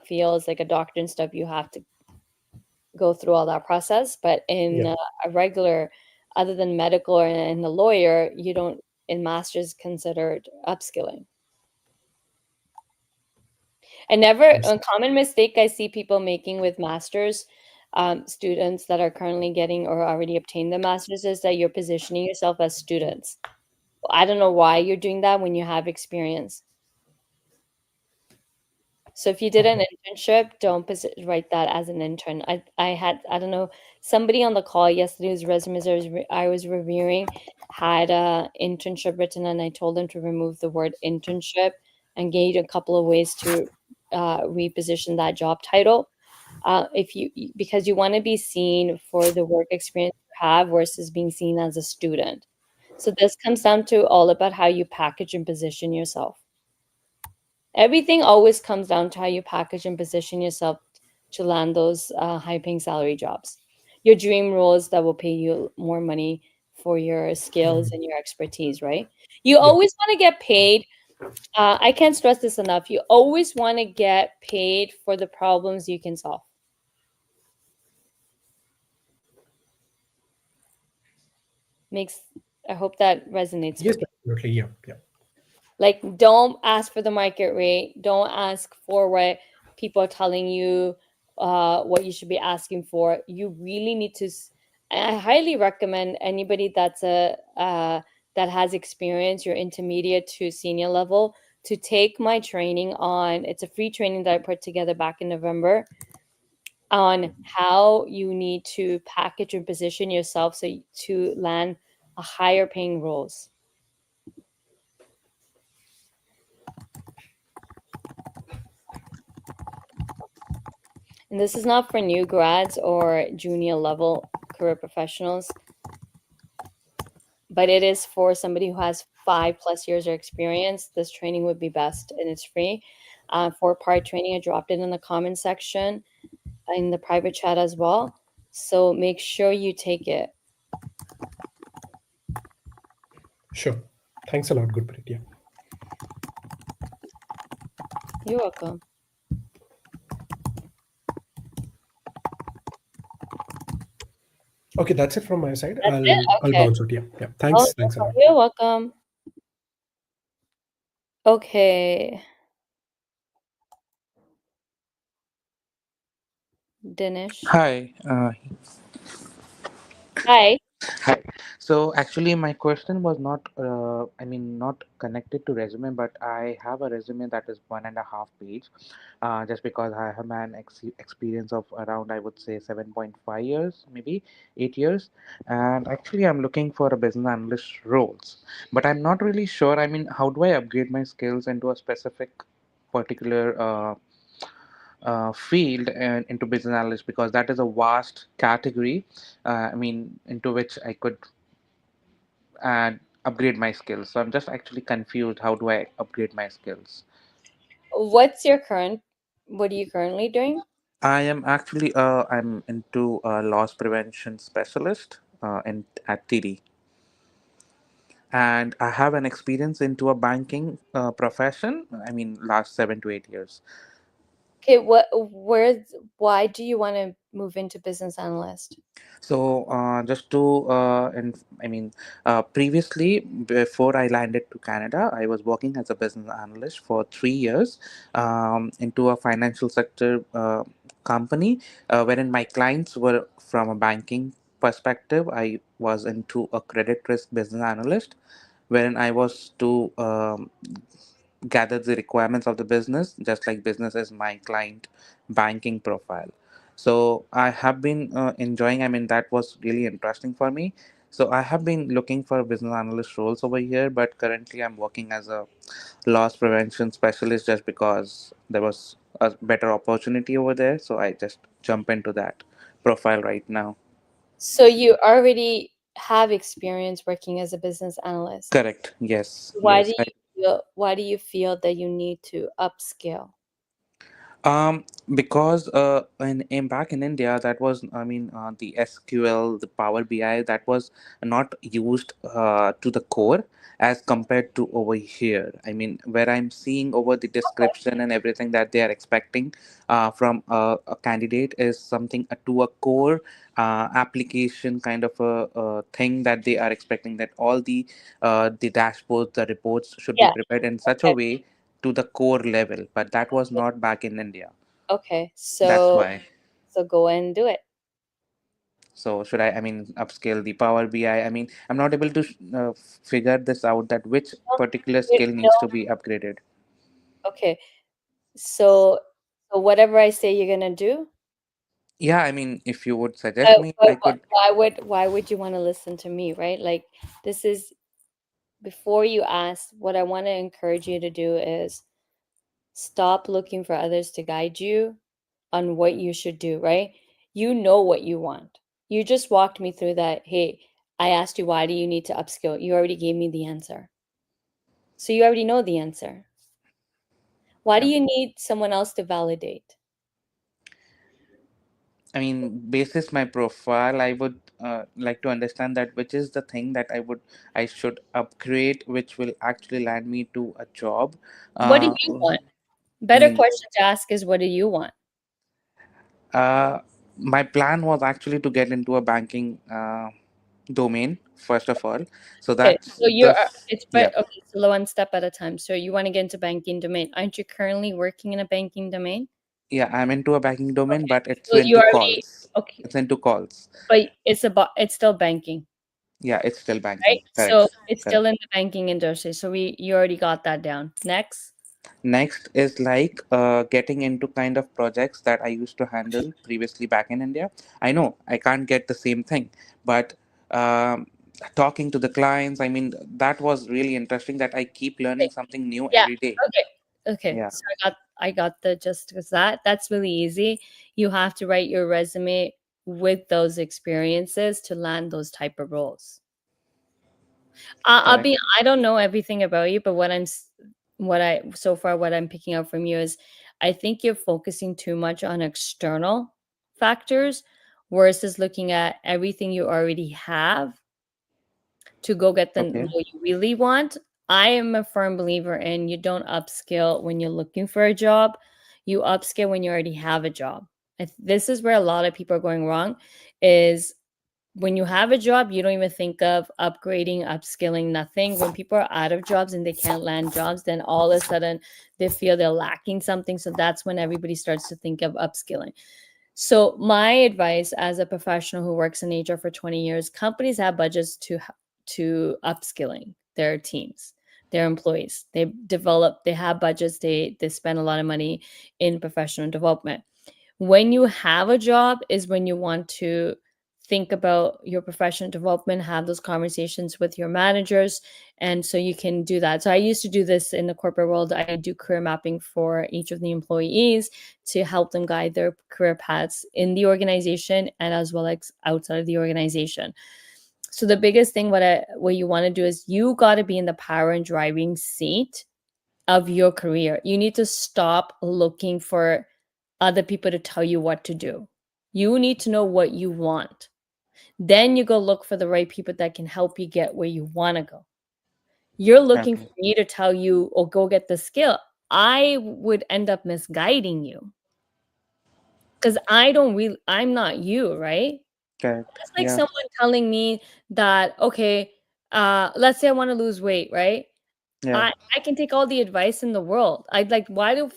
fields like a doctor and stuff, you have to go through all that process. But in Yeah. a regular, other than medical and a lawyer, you don't. In master's considered upskilling. And a common mistake I see people making with masters students that are currently getting or already obtained the masters is that you're positioning yourself as students. I don't know why you're doing that when you have experience. So if you did an internship, don't write that as an intern. I don't know, somebody on the call yesterday whose resumes I was reviewing had a internship written, and I told them to remove the word internship and gave a couple of ways to reposition that job title. Because you want to be seen for the work experience you have versus being seen as a student. So this comes down to all about how you package and position yourself. Everything always comes down to how you package and position yourself to land those high-paying salary jobs. Your dream roles that will pay you more money for your skills and your expertise, right? You always want to get paid. I can't stress this enough. You always want to get paid for the problems you can solve. I hope that resonates Yes, with you. absolutely. Yeah, yeah. Like, don't ask for the market rate. Don't ask for what people are telling you, what you should be asking for. You really need to. I highly recommend anybody that has experience, your intermediate to senior level, to take my training on. It's a free training that I put together back in November on how you need to package and position yourself to land a higher paying roles. And this is not for new grads or junior level career professionals, but it is for somebody who has 5+ years of experience. This training would be best, and it's free. 4-part training, I dropped it in the comment section in the private chat as well. So make sure you take it. Sure. Thanks a lot, Gurpreet. Yeah. You're welcome. Okay, that's it from my side. That's I'll it? I'll Okay. bounce out. Yeah, yeah. Thanks. Oh, Thanks a lot. you're welcome. Okay. Dinesh. Hi. Hi. Hi. So actually, my question was not, not connected to resume, but I have a resume that is 1.5 page, just because I have an experience of around, I would say, 7.5 years, maybe 8 years, and actually, I'm looking for a business analyst roles, but I'm not really sure. I mean, how do I upgrade my skills into a specific particular field and into business analyst, because that is a vast category, into which I could and upgrade my skills. So I'm just actually confused. How do I upgrade my skills? What are you currently doing? I am actually I'm into loss prevention specialist in at TD, and I have an experience into a banking profession. I mean, last 7 to 8 years. Okay, why do you want to move into business analyst? So just to previously, before I landed to Canada, I was working as a business analyst for 3 years into a financial sector company, wherein my clients were from a banking perspective. I was into a credit risk business analyst, wherein I was to gather the requirements of the business, just like business is my client banking profile. So I have been enjoying. I mean, that was really interesting for me. So I have been looking for business analyst roles over here, but currently I'm working as a loss prevention specialist just because there was a better opportunity over there. So I just jump into that profile right now. So you already have experience working as a business analyst. Correct. Yes. Why Yes. do you feel that you need to upskill? Because in back in India, that was, the SQL, the Power BI, that was not used to the core as compared to over here. I mean, where I'm seeing over the description and everything that they are expecting from a candidate is something to a core application kind of a thing that they are expecting, that all the dashboards, the reports should be Yeah. prepared in such a Okay. way to the core level, but that was not back in India. Okay. That's So why. go and do it. So should I upscale the Power BI? I mean, I'm not able to figure this out, that which particular skill needs to be upgraded. Okay. So whatever I say you're gonna do. Yeah, I mean, if you would suggest me, I could. Why would you want to listen to me, right? Like, this is, before you ask, what I want to encourage you to do is stop looking for others to guide you on what you should do, right? You know what you want. You just walked me through that. Hey, I asked you, why do you need to upskill? You already gave me the answer. So you already know the answer. Why do Yeah. you need someone else to validate? I mean, basis my profile, I would like to understand that which is the thing that I should upgrade, which will actually land me to a job. What do Uh, you want? I Better mean, question to ask is, what do you want? uh, my plan was actually to get into a banking domain first of all. So Okay, that's so the it's yeah, but okay, so one step at a time. So you want to get into banking domain. Aren't you currently working in a banking domain? yeah. I'm into a banking domain, Okay, but it's so you into already calls. okay, It's into calls. but it's still banking, Yeah, it's still right? banking. So Correct. it's Correct. still in the banking industry. So you already got that down. Next. Next is like getting into kind of projects that I used to handle previously back in India. I know I can't get the same thing, but talking to the clients, I mean, that was really interesting that I keep learning Okay. something new Yeah. every day. Okay. Okay. Yeah. So I got the just because that's really easy. You have to write your resume with those experiences to land those type of roles. Correct. I don't know everything about you, but what I'm picking up from you is I think you're focusing too much on external factors versus looking at everything you already have to go get the Okay. what you really want. I am a firm believer in you don't upskill when you're looking for a job. You upskill when you already have a job. This is where a lot of people are going wrong is when you have a job, you don't even think of upgrading, upskilling, nothing. When people are out of jobs and they can't land jobs, then all of a sudden they feel they're lacking something. So that's when everybody starts to think of upskilling. So my advice as a professional who works in HR for 20 years, companies have budgets to upskilling their teams, their employees. They have budgets, they spend a lot of money in professional development. When you have a job is when you want to think about your professional development, have those conversations with your managers, and so you can do that. So I used to do this in the corporate world. I do career mapping for each of the employees to help them guide their career paths in the organization and as well as outside of the organization. So the biggest thing what you want to do is you got to be in the power and driving seat of your career. You need to stop looking for other people to tell you what to do. You need to know what you want. Then you go look for the right people that can help you get where you want to go. You're looking for Okay. me to tell you or go get the skill. I would end up misguiding you because I'm not you, right? Correct. That's like Yeah. someone telling me that, okay, let's say I want to lose weight, right? Yeah. I can take all the advice in the world. I'd like, why do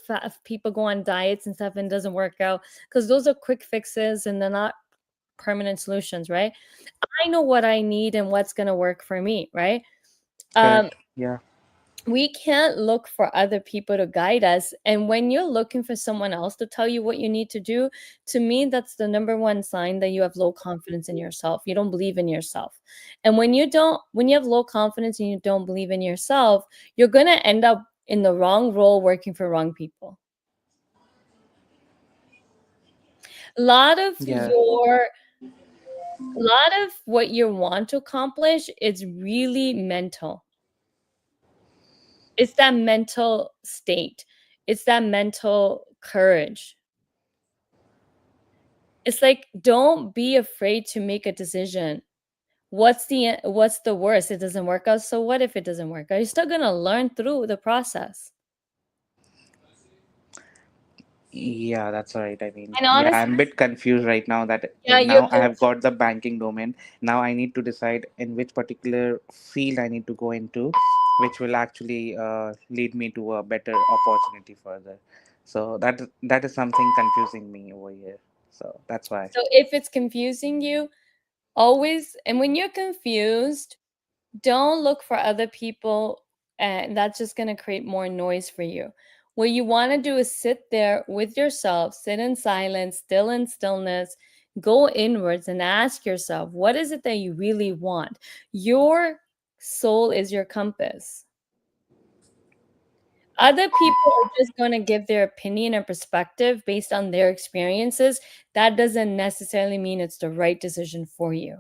people go on diets and stuff and it doesn't work out? Because those are quick fixes and they're not permanent solutions, right? I know what I need and what's going to work for me, right? Um, Correct. Yeah. we can't look for other people to guide us. And when you're looking for someone else to tell you what you need to do, to me, that's the number one sign that you have low confidence in yourself. You don't believe in yourself. And when you have low confidence and you don't believe in yourself, you're going to end up in the wrong role working for wrong people. A lot of Yeah. your a lot of what you want to accomplish is really mental. It's that mental state. It's that mental courage. It's like don't be afraid to make a decision. What's the worst? It doesn't work out. So what if it doesn't work out? You're still going to learn through the process. Yeah, that's right. I mean, And yeah, honestly, I'm a bit confused right now that yeah, now I have got the banking domain. Now I need to decide in which particular field I need to go into, which will actually lead me to a better opportunity further. So that is something confusing me over here. So that's why. so if it's confusing you, always and when you're confused, don't look for other people, and that's just going to create more noise for you. What you want to do is sit there with yourself, sit in silence, still in stillness, go inwards and ask yourself, what is it that you really want? Your soul is your compass. Other people are just going to give their opinion and perspective based on their experiences. That doesn't necessarily mean it's the right decision for you.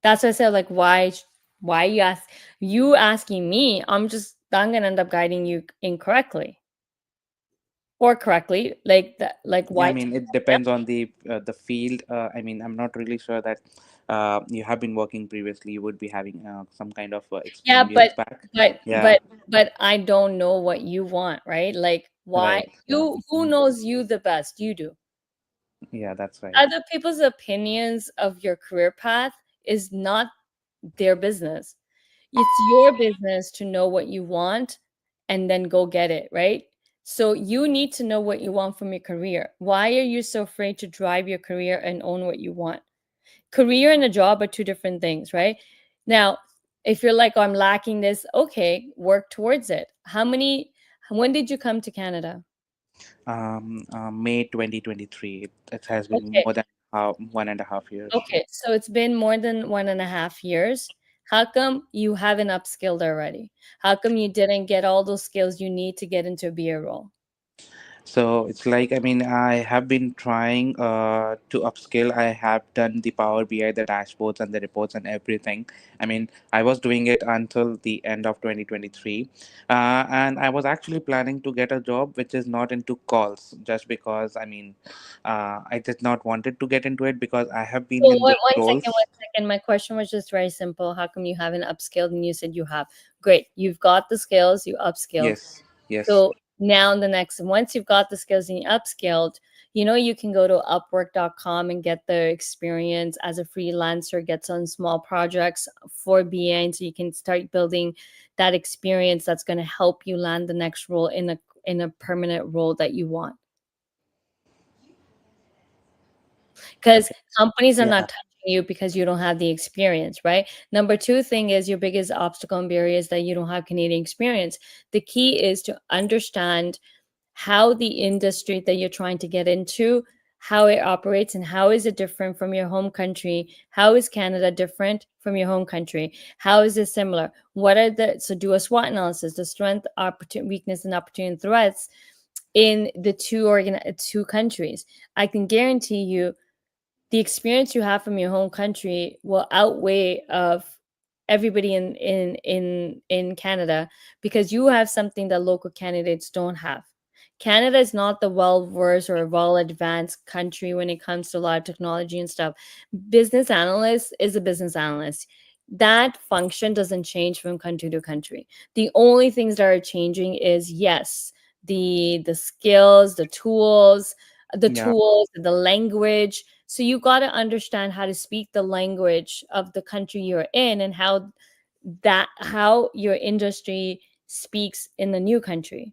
That's why I said, like, why you asking me? I'm gonna end up guiding you incorrectly. or correctly, like that, like Yeah, why? I mean, it depends on the field. I mean, I'm not really sure that you have been working previously. You would be having some kind of Yeah, experience back. but Yeah, but but I don't know what you want, right? Like why right. Yeah, you who knows you the best? You do. yeah, that's right. Other people's opinions of your career path is not their business. It's your business to know what you want and then go get it, right? So you need to know what you want from your career. Why are you so afraid to drive your career and own what you want? Career and a job are two different things, right? Now, if you're like, oh, I'm lacking this, okay, work towards it. When did you come to Canada? May 2023. It has been Okay, more than 1.5 years. okay. So it's been more than 1.5 years. How come you haven't upskilled already? How come you didn't get all those skills you need to get into a BA role? So it's like, I mean, I have been trying to upskill. I have done the Power BI, the dashboards and the reports and everything. I mean, I was doing it until the end of 2023. And I was actually planning to get a job which is not into calls, just because, I mean, I did not wanted to get into it because I have So been in this one second, roles. 1 second. My question was just very simple. How come you haven't upskilled? And you said you have. Great. You've got the skills, you upskilled. Yes, yes. So now the next, once you've got the skills and you upskilled, you can go to upwork.com and get the experience as a freelancer, get some small projects for BA. And so you can start building that experience that's going to help you land the next role in a permanent role that you want. Because Okay. companies are Yeah. not touching you because you don't have the experience, right? Number two thing is your biggest obstacle and barrier is that you don't have Canadian experience. The key is to understand how the industry that you're trying to get into, how it operates, and how is it different from your home country. How is Canada different from your home country? How is it similar? So do a SWOT analysis, the strength, weakness, and opportunity threats in the two countries. I can guarantee you the experience you have from your home country will outweigh of everybody in Canada, because you have something that local candidates don't have. Canada is not the well versed or well advanced country when it comes to a lot of technology and stuff. Business analyst is a business analyst. That function doesn't change from country to country. The only things that are changing is, yes, the skills, Yeah. the language. So you got to understand how to speak the language of the country you're in, and how your industry speaks in the new country.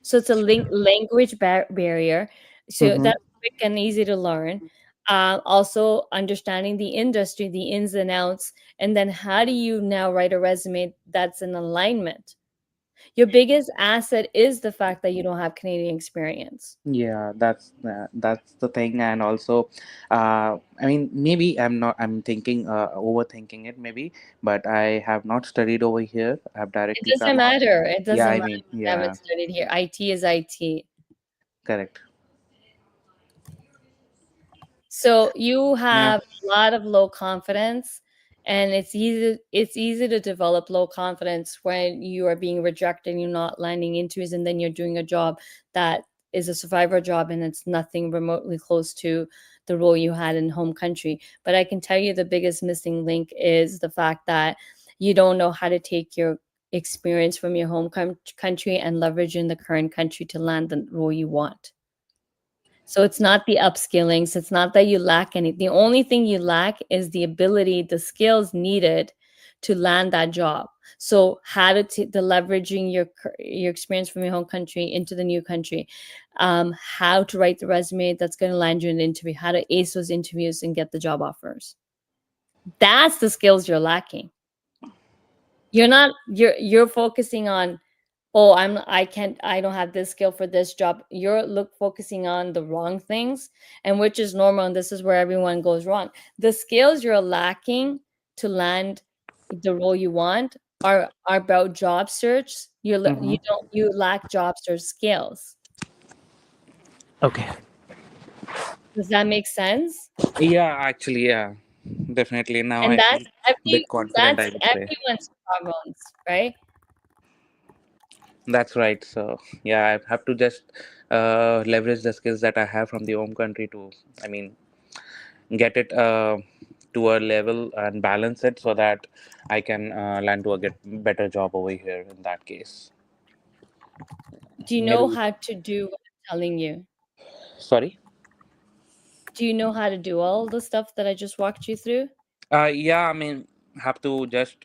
So it's a language barrier. So Mm-hmm. that's quick and easy to learn. Also understanding the industry, the ins and outs, and then how do you now write a resume that's in alignment? Your biggest asset is the fact that you don't have Canadian experience. Yeah, that's the thing, and also, I mean, maybe I'm thinking, overthinking it, maybe, but I have not studied over here. I have It directly doesn't come out. matter. It Yeah, doesn't I matter mean, if you haven't yeah, studied here. IT is IT. correct. So you Yeah, have a lot of low confidence, and it's easy to develop low confidence when you are being rejected and you're not landing interviews, and then you're doing a job that is a survivor job and it's nothing remotely close to the role you had in home country. But I can tell you the biggest missing link is the fact that you don't know how to take your experience from your home country and leverage in the current country to land the role you want. So it's not the upskilling. So it's not that you lack any. The only thing you lack is the ability, the skills needed to land that job. So how to the leveraging your experience from your home country into the new country, how to write the resume that's going to land you an interview, how to ace those interviews and get the job offers. That's the skills you're lacking. You're focusing on, oh, I don't have this skill for this job. You're focusing on the wrong things, and which is normal, and this is where everyone goes wrong. The skills you're lacking to land the role you want are about job search. mm-hmm. You lack job search skills. Okay. Does that make sense? Yeah, actually, yeah, definitely. Now And I feel a bit confident, that's I would say. everyone's problems, right? That's right. So yeah, I have to just leverage the skills that I have from the home country to, I mean, get it to a level and balance it so that I can land to a get better job over here in that case. Do you know Maybe, how to do what I'm telling you? sorry. Do you know how to do all the stuff that I just walked you through? Yeah, I mean, have to just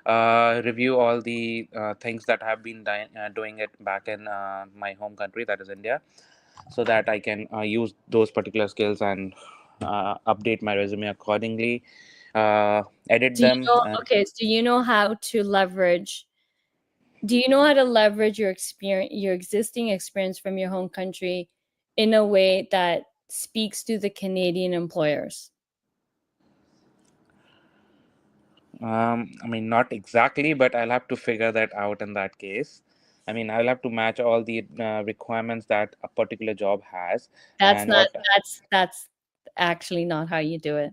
review all the things that have been doing it back in my home country, that is India, so that I can use those particular skills and update my resume accordingly, edit Do you them. know, okay, so you know how to leverage, do you know how to leverage your experience, your existing experience from your home country in a way that speaks to the Canadian employers? I mean, not exactly, but I'll have to figure that out in that case. I mean, I'll have to match all the requirements that a particular job has, That's and not, what. that's actually not how you do it.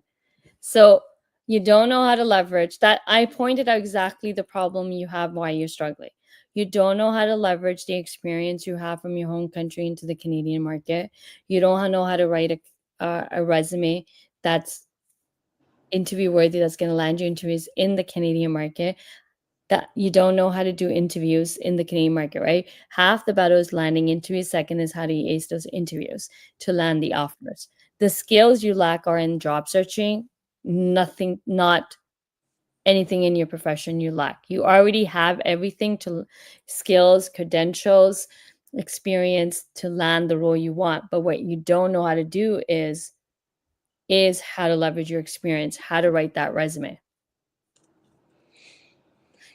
So you don't know how to leverage that. I pointed out exactly the problem you have, why you're struggling. You don't know how to leverage the experience you have from your home country into the Canadian market. You don't know how to write a resume that's interview worthy, that's going to land you interviews in the Canadian market. That you don't know how to do interviews in the Canadian market, right? Half the battle is landing interviews. Second is how do you ace those interviews to land the offers. The skills you lack are in job searching. Nothing, not anything in your profession you lack. You already have everything to skills, credentials, experience to land the role you want. But what you don't know how to do is how to leverage your experience, how to write that resume.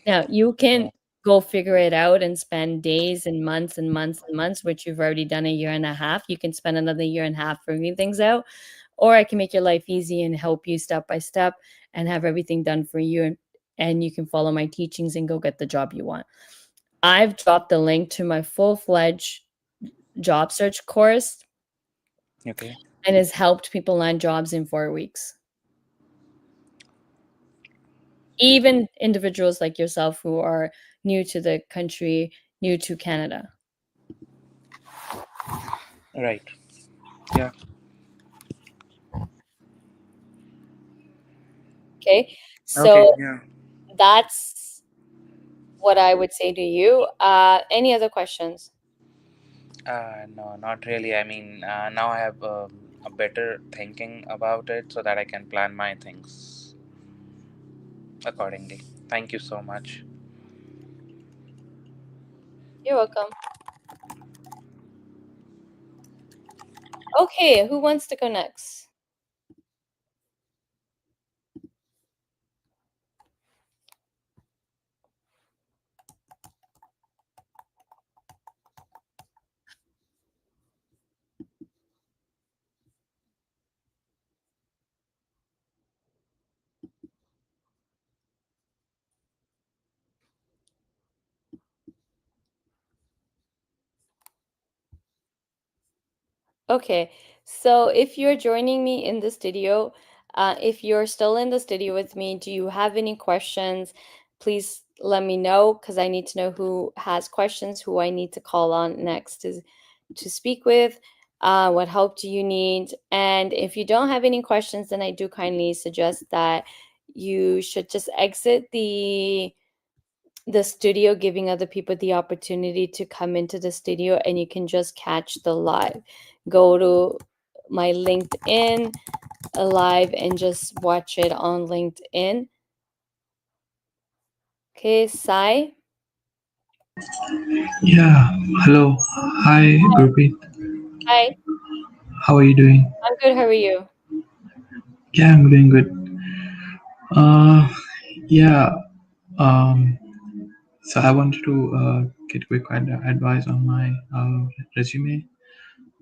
Now, you can go figure it out and spend days and months and months and months, which you've already done a year and a half. You can spend another year and a half figuring things out, or I can make your life easy and help you step by step and have everything done for you. And you can follow my teachings and go get the job you want. I've dropped the link to my full-fledged job search course Okay. and has helped people land jobs in 4 weeks. Even individuals like yourself who are new to the country, new to Canada. Right. Yeah. Okay. Okay. So Yeah. that's what I would say to you. Any other questions? No, not really. I mean, now I have a better thinking about it so that I can plan my things accordingly. Thank you so much. You're welcome. Okay, who wants to go next? Okay, so if you're joining me in the studio, if you're still in the studio with me, do you have any questions? Please let me know because I need to know who has questions, who I need to call on next to speak with. What help do you need? And if you don't have any questions, then I do kindly suggest that you should just exit the studio, giving other people the opportunity to come into the studio, and you can just catch the live. Go to my LinkedIn live and just watch it on LinkedIn. Okay, Sai. Yeah, hello. Hi, Gurpreet. Hi, How are you doing? I'm good. How are you? Yeah, I'm doing good. Uh, yeah. Um, so I wanted to get quick advice on my resume.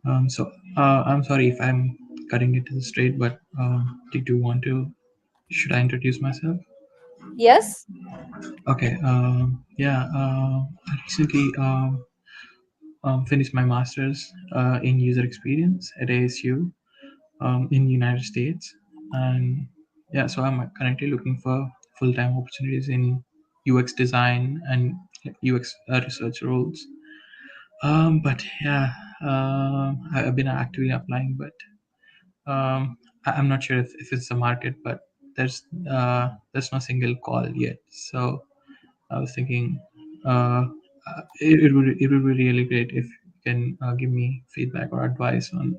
I'm sorry if I'm cutting it to the straight, but did you want to? Should I introduce myself? Yes. Okay. Yeah. I recently finished my master's in user experience at ASU. In United States, and yeah, so I'm currently looking for full-time opportunities in UX design and UX research roles. But yeah, I've been actively applying, but I'm not sure if it's a market, but there's no single call yet. So I was thinking it would be really great if you can give me feedback or advice on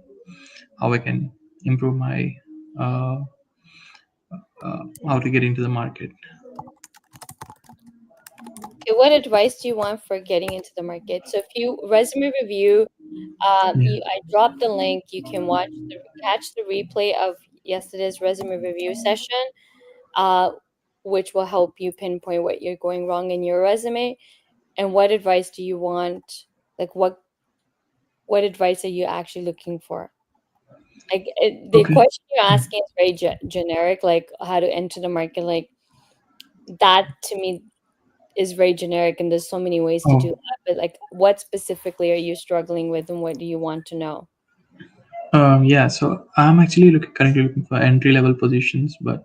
how I can improve my uh, how to get into the market. Okay, what advice do you want for getting into the market? So if you resume review, Yeah. I dropped the link. You can catch the replay of yesterday's resume review session, uh, which will help you pinpoint what you're going wrong in your resume. And what advice do you want? Like what advice are you actually looking for? Like the Okay. question you're asking is very generic, like how to enter the market. Like that to me is very generic, and there's so many ways to do Oh, that. But like, what specifically are you struggling with, and what do you want to know? yeah. So I'm actually currently looking for entry level positions, but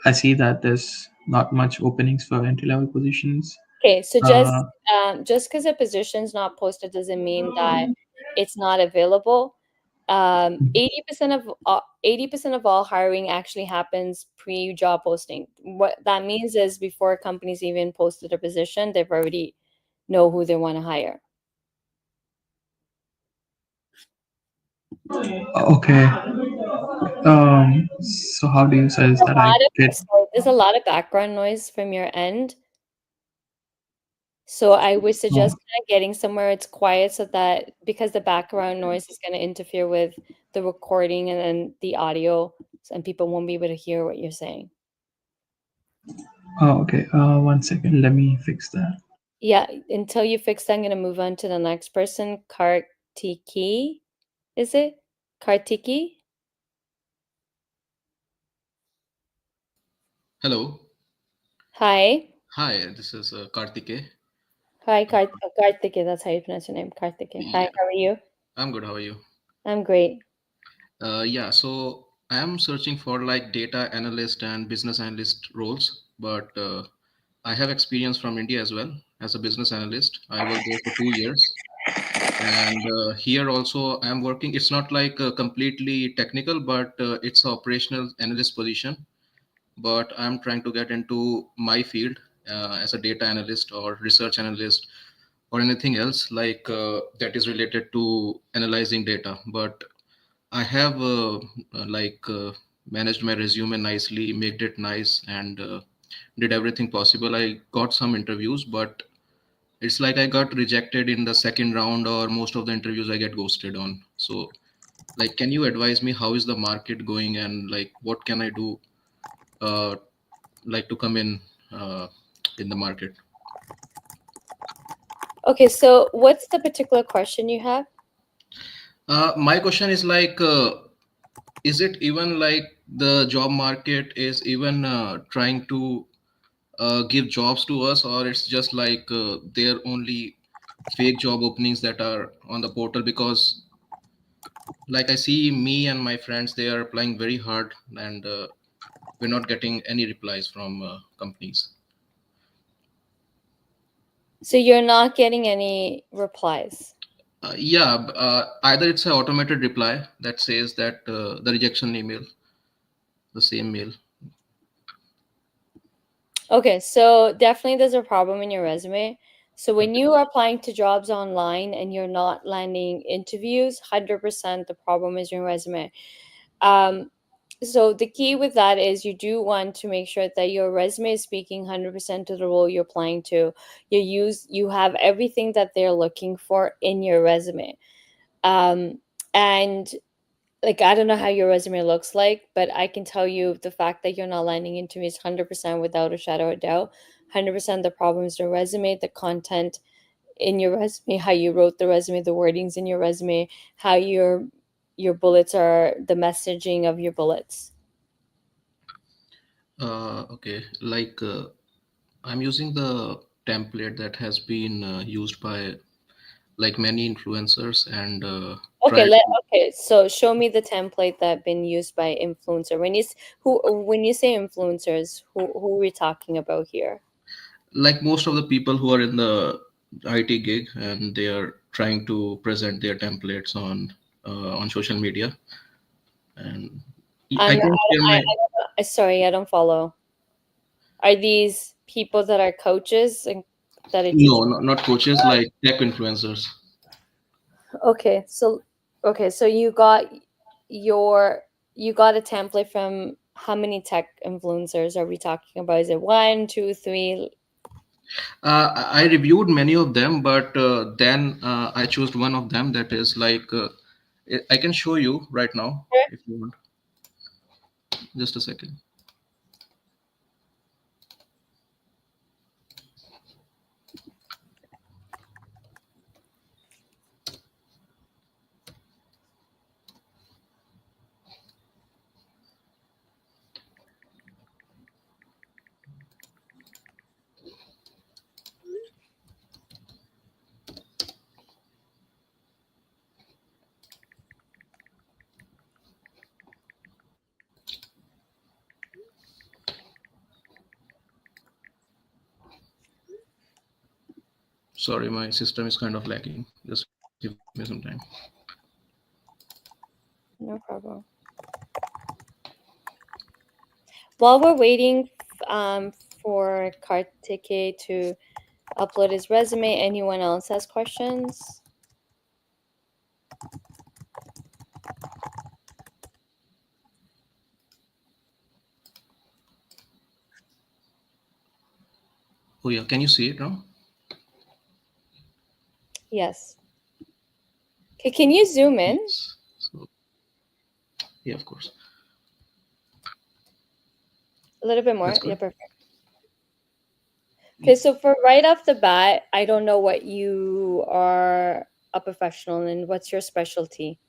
I see that there's not much openings for entry level positions. Okay, so Uh, just because a position's not posted doesn't mean that it's not available. 80% of 80% of all hiring actually happens pre-job posting. What that means is before companies even posted a position, they've already know who they want to hire. okay. So how do you suggest that I get? Sorry, there's a lot of background noise from your end. So I would suggest Oh, kind of getting somewhere it's quiet so that because the background noise is going to interfere with the recording and then the audio, and people won't be able to hear what you're saying. oh, okay. 1 second. Let me fix that. Yeah, until you fix that, I'm going to move on to the next person. Kartiki, is it? Kartiki? Hello. Hi. Hi, this is Karthike. Hi, Kartiki. That's how you pronounce your name, Kartiki. Hi, Yeah, how are you? I'm good. How are you? I'm great. Yeah, so I am searching for like data analyst and business analyst roles, but I have experience from India as well as a business analyst. I worked there for 2 years. And here also I'm working. It's not like completely technical, but it's an operational analyst position. But I'm trying to get into my field as a data analyst or research analyst or anything else like that is related to analyzing data. But I have managed my resume nicely, made it nice, and did everything possible. I got some interviews, but it's like I got rejected in the second round, or most of the interviews I get ghosted on. So, like, can you advise me how is the market going, and like what can I do, uh, like to come in the market? Okay, so what's the particular question you have? My question is like, is it even like the job market is even trying to give jobs to us, or it's just like they're only fake job openings that are on the portal? Because like I see me and my friends, they are applying very hard, and we're not getting any replies from companies. So you're not getting any replies. Yeah, either it's an automated reply that says that the rejection email, the same mail. Okay, so definitely there's a problem in your resume. So when you are applying to jobs online and you're not landing interviews, 100% the problem is your resume. So the key with that is you do want to make sure that your resume is speaking 100% to the role you're applying to. You have everything that they're looking for in your resume. And like I don't know how your resume looks like, but I can tell you the fact that you're not landing interviews 100% without a shadow of doubt. 100% the problem is the resume, the content in your resume, how you wrote the resume, the wordings in your resume, how your bullets are, the messaging of your bullets. Okay, like I'm using the template that has been used by like many influencers and Okay, try to, okay. So show me the template that been used by influencer. When you say influencers, who are we talking about here? like most of the people who are in the IT gig, and they are trying to present their templates on social media. And I I'm can share my sorry, I don't follow. Are these people that are coaches and that are no, teaching? not coaches, like tech influencers. Okay, so you got you got a template from how many tech influencers are we talking about? Is it 1, 2, 3? I reviewed many of them, but then I chose one of them that is like I can show you right now if you want. Just a second. Sorry, my system is kind of lagging. Just give me some time. No problem. While we're waiting for Kartike to upload his resume, anyone else has questions? Oh yeah, can you see it now? Yes. Okay, can you zoom in? Yes. So, yeah, of course. A little bit more? That's good. Yeah, perfect. Okay, so for right off the bat, I don't know what you are a professional in. What's your specialty?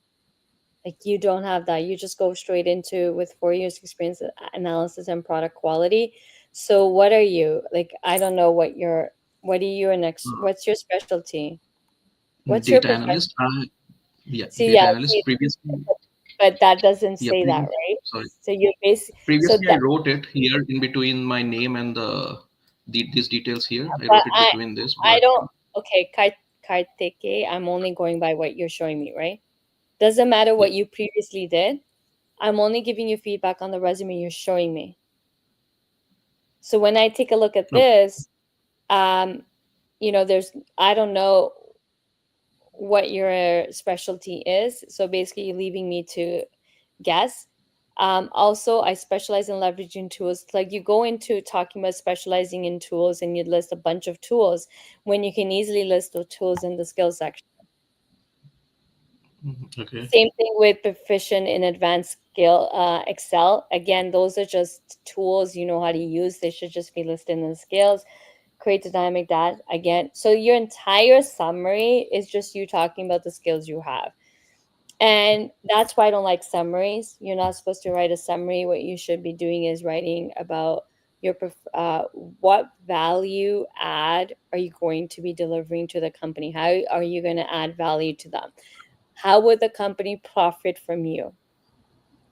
Like you don't have that. You just go straight into with 4 years experience analysis and product quality. So what are you? Like I don't know what are you next? Uh, What's your specialty? What's your Data profession? analyst. Yeah, See, data yeah, analyst. see, Previously, but that doesn't yeah, say that, right? sorry. So you're basically Previously, I wrote it here in between my name and these details here. I but wrote it between this, I but don't. Okay, Kartike, I'm only going by what you're showing me, right? Doesn't matter yeah. what you previously did. I'm only giving you feedback on the resume you're showing me. So when I take a look at No, this, there's I don't know what your specialty is. So basically, you're leaving me to guess. Also, I specialize in leveraging tools. Like you go into talking about specializing in tools and you list a bunch of tools when you can easily list the tools in the skills section. okay. Same thing with proficient in advanced skill Excel. Again, those are just tools you know how to use. They should just be listed in the skills. Create dynamic data again. So your entire summary is just you talking about the skills you have. And that's why I don't like summaries. You're not supposed to write a summary. What you should be doing is writing about your what value add are you going to be delivering to the company? How are you going to add value to them? How would the company profit from you?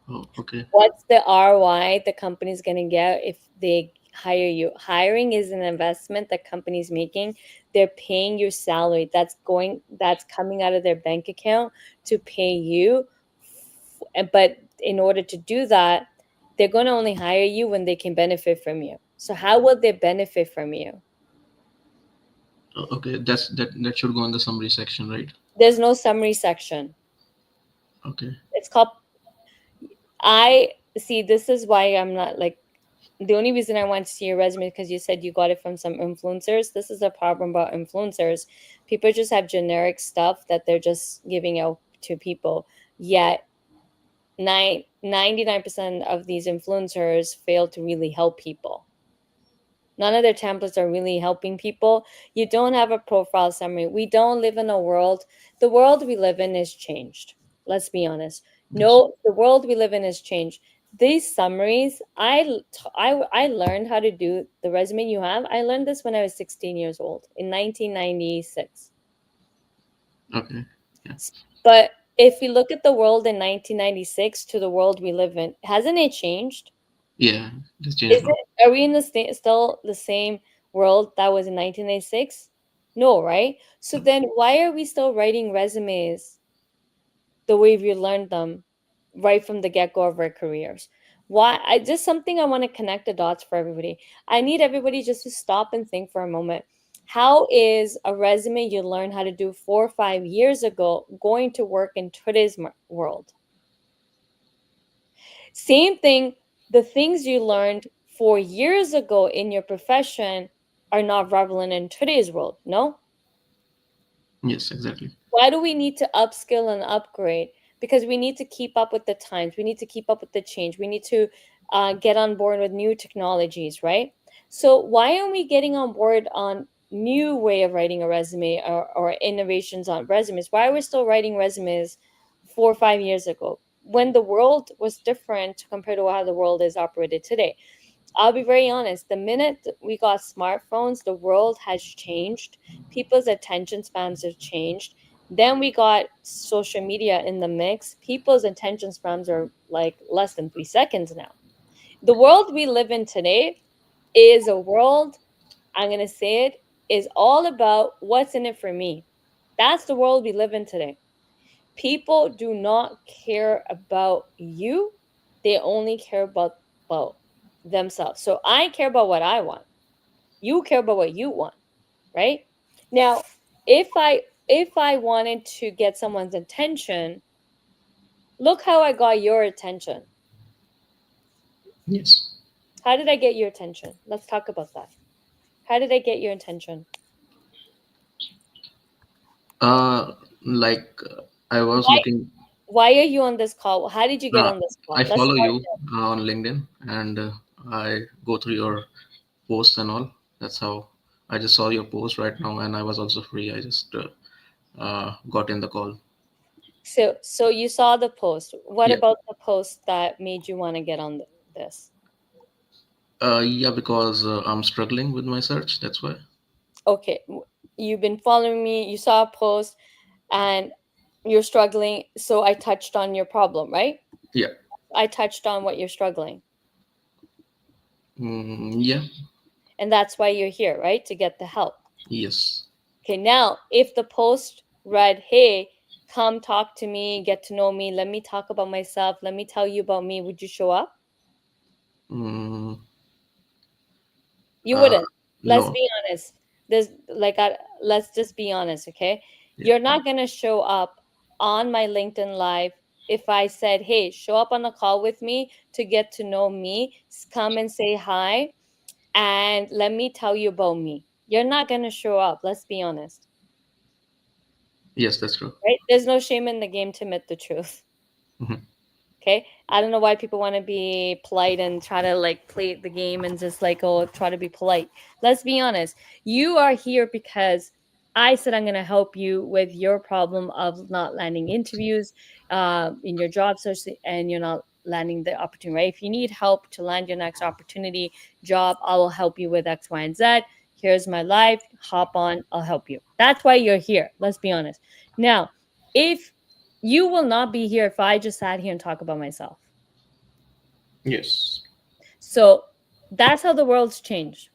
Oh, okay. What's the ROI the company's going to get if they hire you? Hiring is an investment that company's making. They're paying your salary. That's coming out of their bank account to pay you. But in order to do that, they're going to only hire you when they can benefit from you. So how will they benefit from you? Okay, that should go in the summary section, right? There's no summary section. Okay. It's called I see. This is why I'm not like the only reason I want to see your resume is because you said you got it from some influencers. This is a problem about influencers. People just have generic stuff that they're just giving out to people. Yet 99% of these influencers fail to really help people. None of their templates are really helping people. You don't have a profile summary. We don't live in a world. The world we live in is changed. Let's be honest. Yes. No, the world we live in has changed. These summaries, I learned how to do the resume you have. I learned this when I was 16 years old in 1996. Okay. Yeah. But if you look at the world in 1996 to the world we live in, hasn't it changed? Yeah, it's changed Is now. it? Are we in the still the same world that was in 1996? No, right? So then why are we still writing resumes the way we learned them right from the get-go of our careers? Why? I just something I want to connect the dots for everybody. I need everybody just to stop and think for a moment. How is a resume you learned how to do 4 or 5 years ago going to work in today's world? Same thing, the things you learned 4 years ago in your profession are not relevant in today's world, no? Yes, exactly. Why do we need to upskill and upgrade? Because we need to keep up with the times. We need to keep up with the change. We need to get on board with new technologies, right? So why aren't we getting on board on new way of writing a resume or innovations on resumes? Why are we still writing resumes 4 or 5 years ago when the world was different compared to how the world is operated today? I'll be very honest. The minute we got smartphones, the world has changed. People's attention spans have changed. Then we got social media in the mix. People's attention spans are like less than 3 seconds now. The world we live in today is a world, I'm going to say it, is all about what's in it for me. That's the world we live in today. People do not care about you, they only care about themselves. So I care about what I want. You care about what you want, right? Now, if I wanted to get someone's attention, look how I got your attention. Yes. How did I get your attention? Let's talk about that. How did I get your attention? Like I was Why looking. why are you on this call? How did you get Uh, on this I call? Let's follow start you on LinkedIn, and I go through your posts and all. That's how I just saw your post right now, and I was also free. I just got in the call. So you saw the post. What Yeah. about the post that made you want to get on this? Yeah, because I'm struggling with my search. That's why. Okay, you've been following me, you saw a post and you're struggling, so I touched on your problem, right? Yeah. I touched on what you're struggling. Yeah. And that's why you're here, right? To get the help. Yes. Okay, now if the post read, hey, come talk to me, get to know me, let me talk about myself, let me tell you about me, would you show up? Mm, You wouldn't. Let's no. be honest. Let's just be honest, okay? Yeah. You're not gonna show up on my LinkedIn Live if I said, hey, show up on the call with me to get to know me, come and say hi, and let me tell you about me. You're not gonna show up, let's be honest. Yes, that's true. Right? There's no shame in the game to admit the truth. Mhm. Okay, I don't know why people want to be polite and try to like play the game and just like, oh, try to be polite. Let's be honest. You are here because I said I'm going to help you with your problem of not landing interviews in your job search, and you're not landing the opportunity, right? If you need help to land your next opportunity job, I will help you with X, Y, and Z. Here's my life. Hop on. I'll help you. That's why you're here. Let's be honest. Now, if you will not be here if I just sat here and talk about myself. Yes. So that's how the world's changed.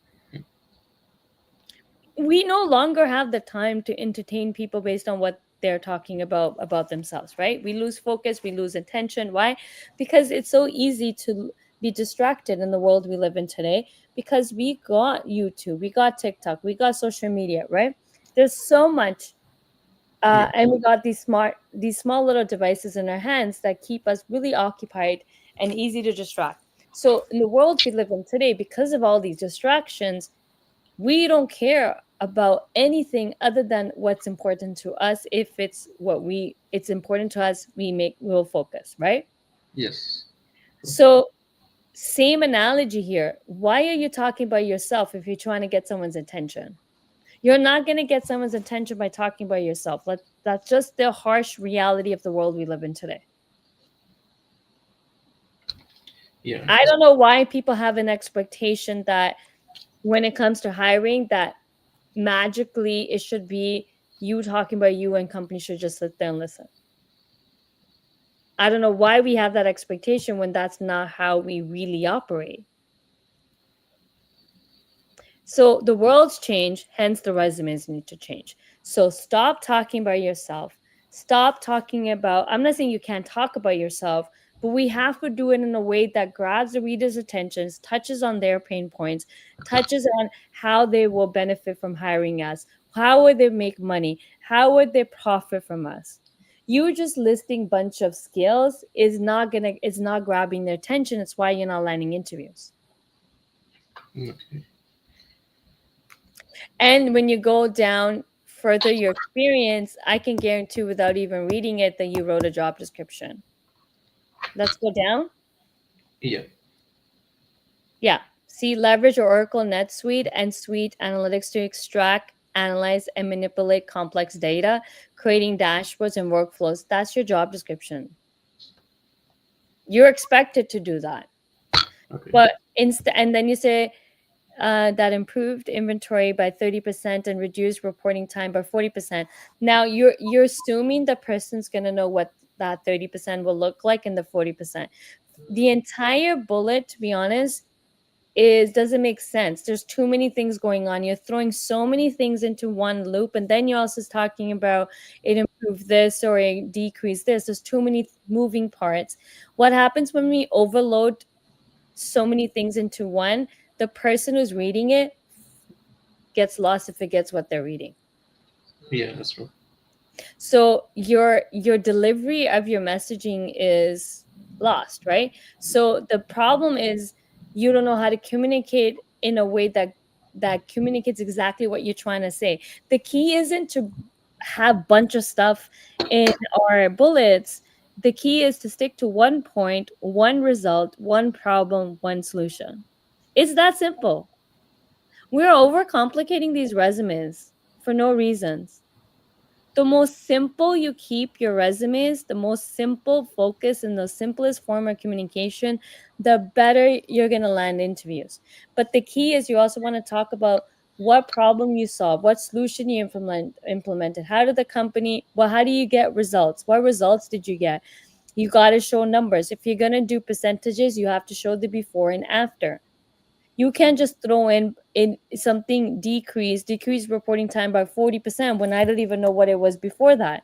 We no longer have the time to entertain people based on what they're talking about themselves, right? We lose focus, we lose attention. Why? Because it's so easy to be distracted in the world we live in today, because we got YouTube, we got TikTok, we got social media, right? There's so much Yeah. and we got these small little devices in our hands that keep us really occupied and easy to distract. So in the world we live in today, because of all these distractions, we don't care about anything other than what's important to us. If it's important to us, we'll focus, right? Yes. So same analogy here. Why are you talking about yourself if you're trying to get someone's attention? You're not going to get someone's attention by talking about yourself. That's just the harsh reality of the world we live in today. Yeah. I don't know why people have an expectation that when it comes to hiring, that magically it should be you talking about you and companies should just sit there and listen. I don't know why we have that expectation when that's not how we really operate. So the world's changed, hence the resumes need to change. So stop talking about yourself. Stop talking about, I'm not saying you can't talk about yourself, but we have to do it in a way that grabs the reader's attention, touches on their pain points, touches on how they will benefit from hiring us. How would they make money? How would they profit from us? You just listing bunch of skills is not grabbing their attention. It's why you're not landing interviews. Okay. And when you go down further your experience, I can guarantee without even reading it that you wrote a job description. Let's go down. Yeah. Yeah. See, leverage your Oracle NetSuite and Suite Analytics to extract, analyze, and manipulate complex data, creating dashboards and workflows. That's your job description. You're expected to do that. Okay. But and then you say that improved inventory by 30% and reduced reporting time by 40%. Now you're assuming the person's going to know what that 30% will look like in the 40%. The entire bullet, to be honest, doesn't make sense. There's too many things going on. You're throwing so many things into one loop, and then you're also talking about it improved this or it decreased this. There's too many moving parts. What happens when we overload so many things into one? The person who's reading it gets lost if it gets what they're reading. Yeah, that's true. So your delivery of your messaging is lost, right? So the problem is you don't know how to communicate in a way that communicates exactly what you're trying to say. The key isn't to have a bunch of stuff in our bullets. The key is to stick to one point, one result, one problem, one solution. It's that simple. We're overcomplicating these resumes for no reasons. The most simple you keep your resumes, the most simple focus and the simplest form of communication, the better you're going to land interviews. But the key is you also want to talk about what problem you solve, what solution you implemented, how did the company, how do you get results? What results did you get? You got to show numbers. If you're going to do percentages, you have to show the before and after. You can't just throw in something decrease reporting time by 40% when I don't even know what it was before that.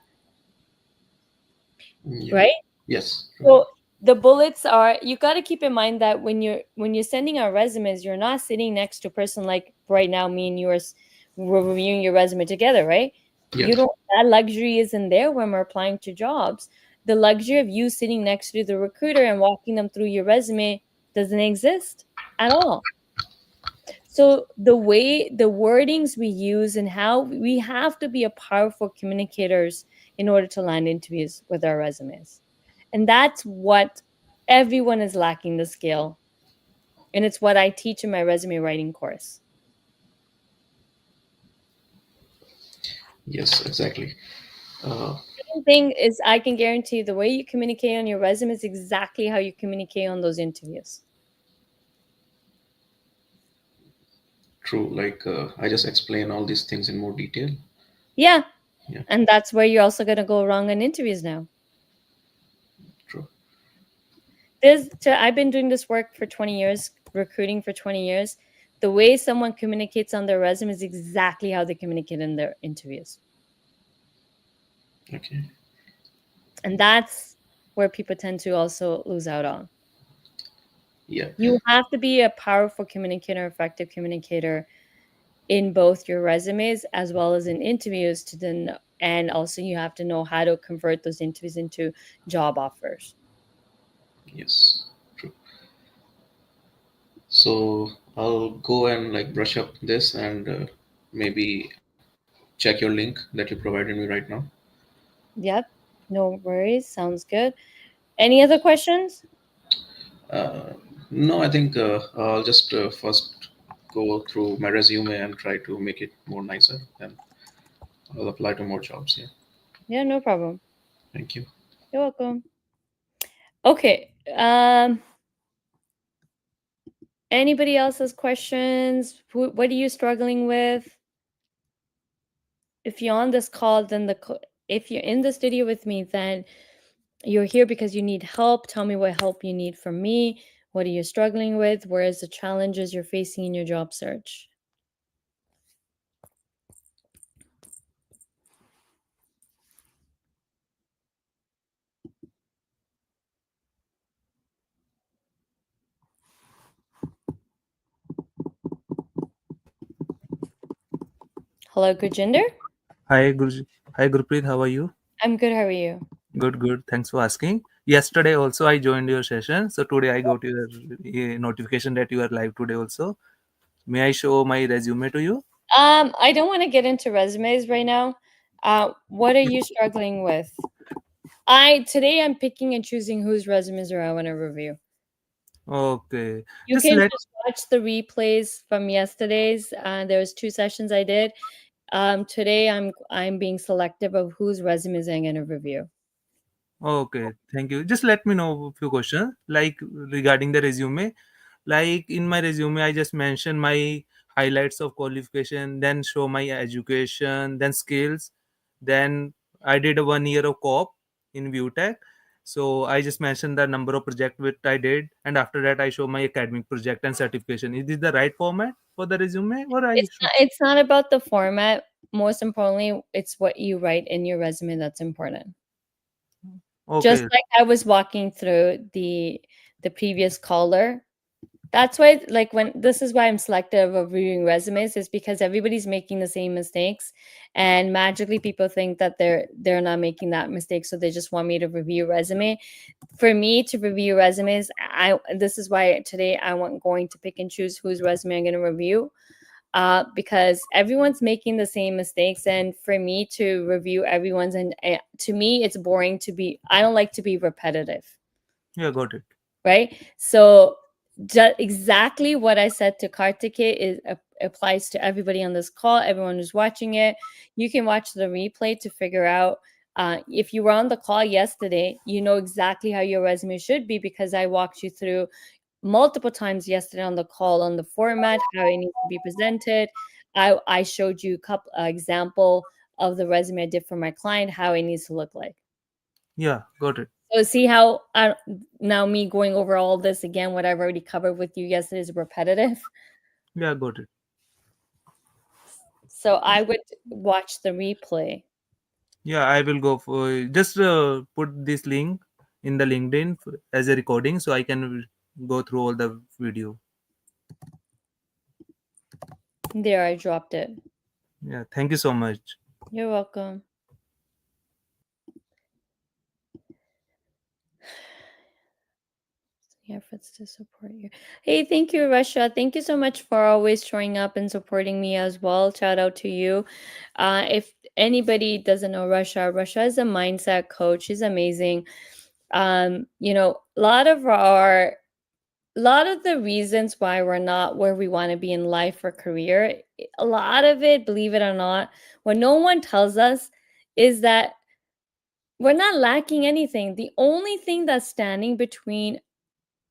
Yeah. Right? Yes. So the bullets are, you got to keep in mind that when you're sending out resumes, you're not sitting next to a person like right now, me and yours, we're reviewing your resume together, right? Yes. That luxury isn't there when we're applying to jobs. The luxury of you sitting next to the recruiter and walking them through your resume doesn't exist at all. So the wordings we use and how we have to be a powerful communicators in order to land interviews with our resumes. And that's what everyone is lacking the skill. And it's what I teach in my resume writing course. Yes, exactly. The thing is, I can guarantee the way you communicate on your resume is exactly how you communicate on those interviews. True. Like I just explain all these things in more detail. Yeah. Yeah. And that's where you're also going to go wrong in interviews now. True. I've been doing this work for 20 years, recruiting for 20 years. The way someone communicates on their resume is exactly how they communicate in their interviews. Okay. And that's where people tend to also lose out on. Yeah. You have to be a powerful communicator, effective communicator in both your resumes as well as in interviews and also you have to know how to convert those interviews into job offers. Yes. True. So I'll go and like brush up this and maybe check your link that you provided me right now. Yep. No worries. Sounds good. Any other questions? No, I think I'll just first go through my resume and try to make it more nicer, and I'll apply to more jobs. Yeah. Yeah, no problem. Thank you. You're welcome. Okay. Anybody else has questions? What are you struggling with? If you're on this call, then if you're in the studio with me, then you're here because you need help. Tell me what help you need from me. What are you struggling with? Where is the challenges you're facing in your job search? Hello, Gurjinder. Hi, Hi, Gurpreet. How are you? I'm good. How are you? Good, good. Thanks for asking. Yesterday also I joined your session, so today I got your notification that you are live today also. May I show my resume to you? I don't want to get into resumes right now. What are you struggling with? Today I'm picking and choosing whose resumes I want to review. Okay. You Just can let just watch the replays from yesterday's. There was 2 sessions I did. Today I'm being selective of whose resumes I'm going to review. Okay, thank you. Just let me know a few questions like regarding the resume. Like in my resume, I just mentioned my highlights of qualification, then show my education, then skills. Then I did a 1 year of co-op in ViewTech. So I just mentioned the number of project which I did, and after that I show my academic project and certification. Is this the right format for the resume, or I should? It's not about the format. Most importantly, it's what you write in your resume that's important. Just Okay, like I was walking through the previous caller. That's why, like, this is why I'm selective of reviewing resumes, is because everybody's making the same mistakes, and magically people think that they're not making that mistake, so they just want me to review resume. For me to review resumes, this is why today going to pick and choose whose resume I'm going to review. Because everyone's making the same mistakes, and for me to review everyone's, and to me it's boring I don't like to be repetitive, yeah, got it. right? So exactly what I said to Kartike applies to everybody on this call, everyone who's watching it. You can watch the replay to figure out, if you were on the call yesterday, you know exactly how your resume should be, because I walked you through multiple times yesterday on the call on the format, how it needs to be presented. I showed you a couple example of the resume I did for my client, how it needs to look like. Yeah, got it. So see how now me going over all this again, what I've already covered with you yesterday, is repetitive. Yeah, got it. So I would watch the replay. Yeah, I will go for just put this link in the LinkedIn as a recording so I can go through all the video. There, I dropped it. Yeah, thank you so much. You're welcome. Efforts to support you. Hey, thank you, Russia. Thank you so much for always showing up and supporting me as well. Shout out to you. If anybody doesn't know Russia is a mindset coach. She's amazing. You know, a lot of the reasons why we're not where we want to be in life or career, a lot of it, believe it or not, what no one tells us is that we're not lacking anything. The only thing that's standing between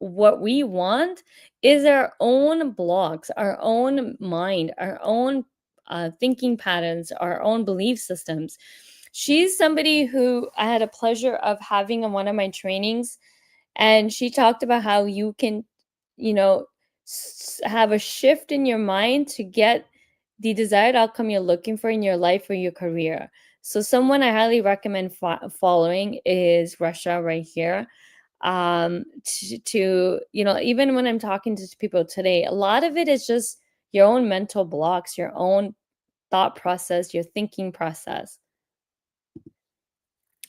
what we want is our own blocks, our own mind, our own thinking patterns, our own belief systems. She's somebody who I had a pleasure of having on one of my trainings, and she talked about how you can, you know, have a shift in your mind to get the desired outcome you're looking for in your life or your career. So someone I highly recommend following is Russia right here. To you know, even when I'm talking to people today, a lot of it is just your own mental blocks, your own thought process, your thinking process.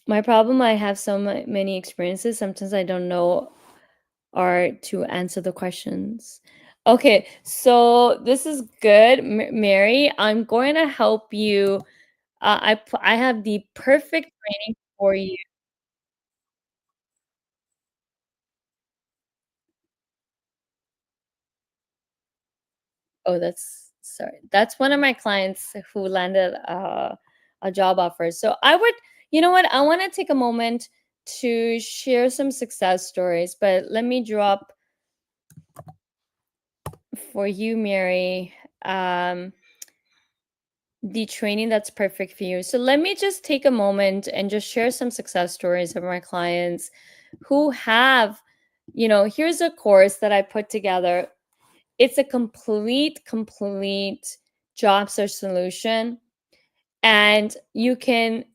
My problem, I have so many experiences, sometimes I don't know or to answer the questions. Okay, so this is good, Mary. I'm going to help you. I have the perfect training for you. Oh, that's one of my clients who landed a job offer. So I would, you know what? I want to take a moment to share some success stories, but let me drop for you, Mary, the training that's perfect for you. So let me just take a moment and just share some success stories of my clients who have, you know, here's a course that I put together. It's a complete job search solution, and you can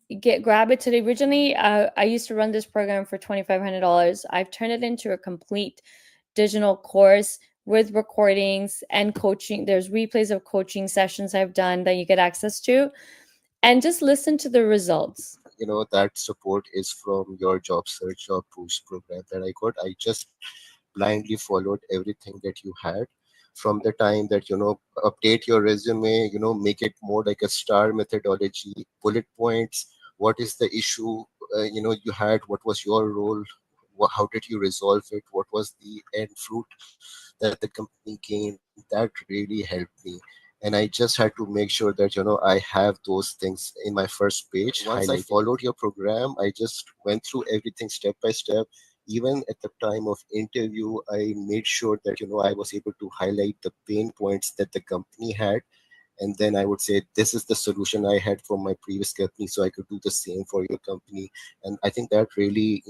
grab it today. Originally, I used to run this program for $2,500. I've turned it into a complete digital course with recordings and coaching. There's replays of coaching sessions I've done that you get access to, and just listen to the results. That support is from your job search or boost program that I got. I just blindly followed everything that you had from the time that update your resume, make it more like a star methodology, bullet points. What is the issue you had? What was your role? How did you resolve it? What was the end fruit that the company gained? That really helped me, and I just had to make sure that I have those things in my first page. Once I followed your program, I just went through everything step by step. Even at the time of interview, I made sure that I was able to highlight the pain points that the company had, and then I would say this is the solution I had from my previous company, so I could do the same for your company. And I think that really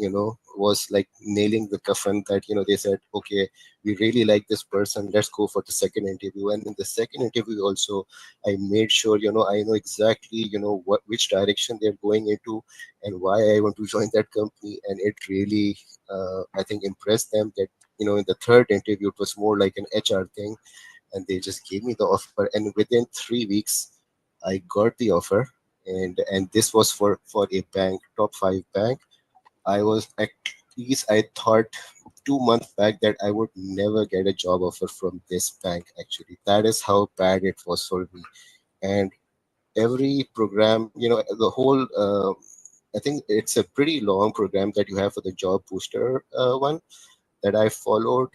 was like nailing the coffin, that they said, okay, we really like this person, let's go for the second interview. And in the second interview also, I made sure I know exactly which direction they're going into and why I want to join that company. And it really I think impressed them that in the third interview it was more like an HR thing, and they just gave me the offer. And within 3 weeks I got the offer. And this was for a bank, top 5 bank. I was at least, I thought 2 months back that I would never get a job offer from this bank. Actually, that is how bad it was for me. And every program, the whole I think it's a pretty long program that you have for the job booster one that I followed,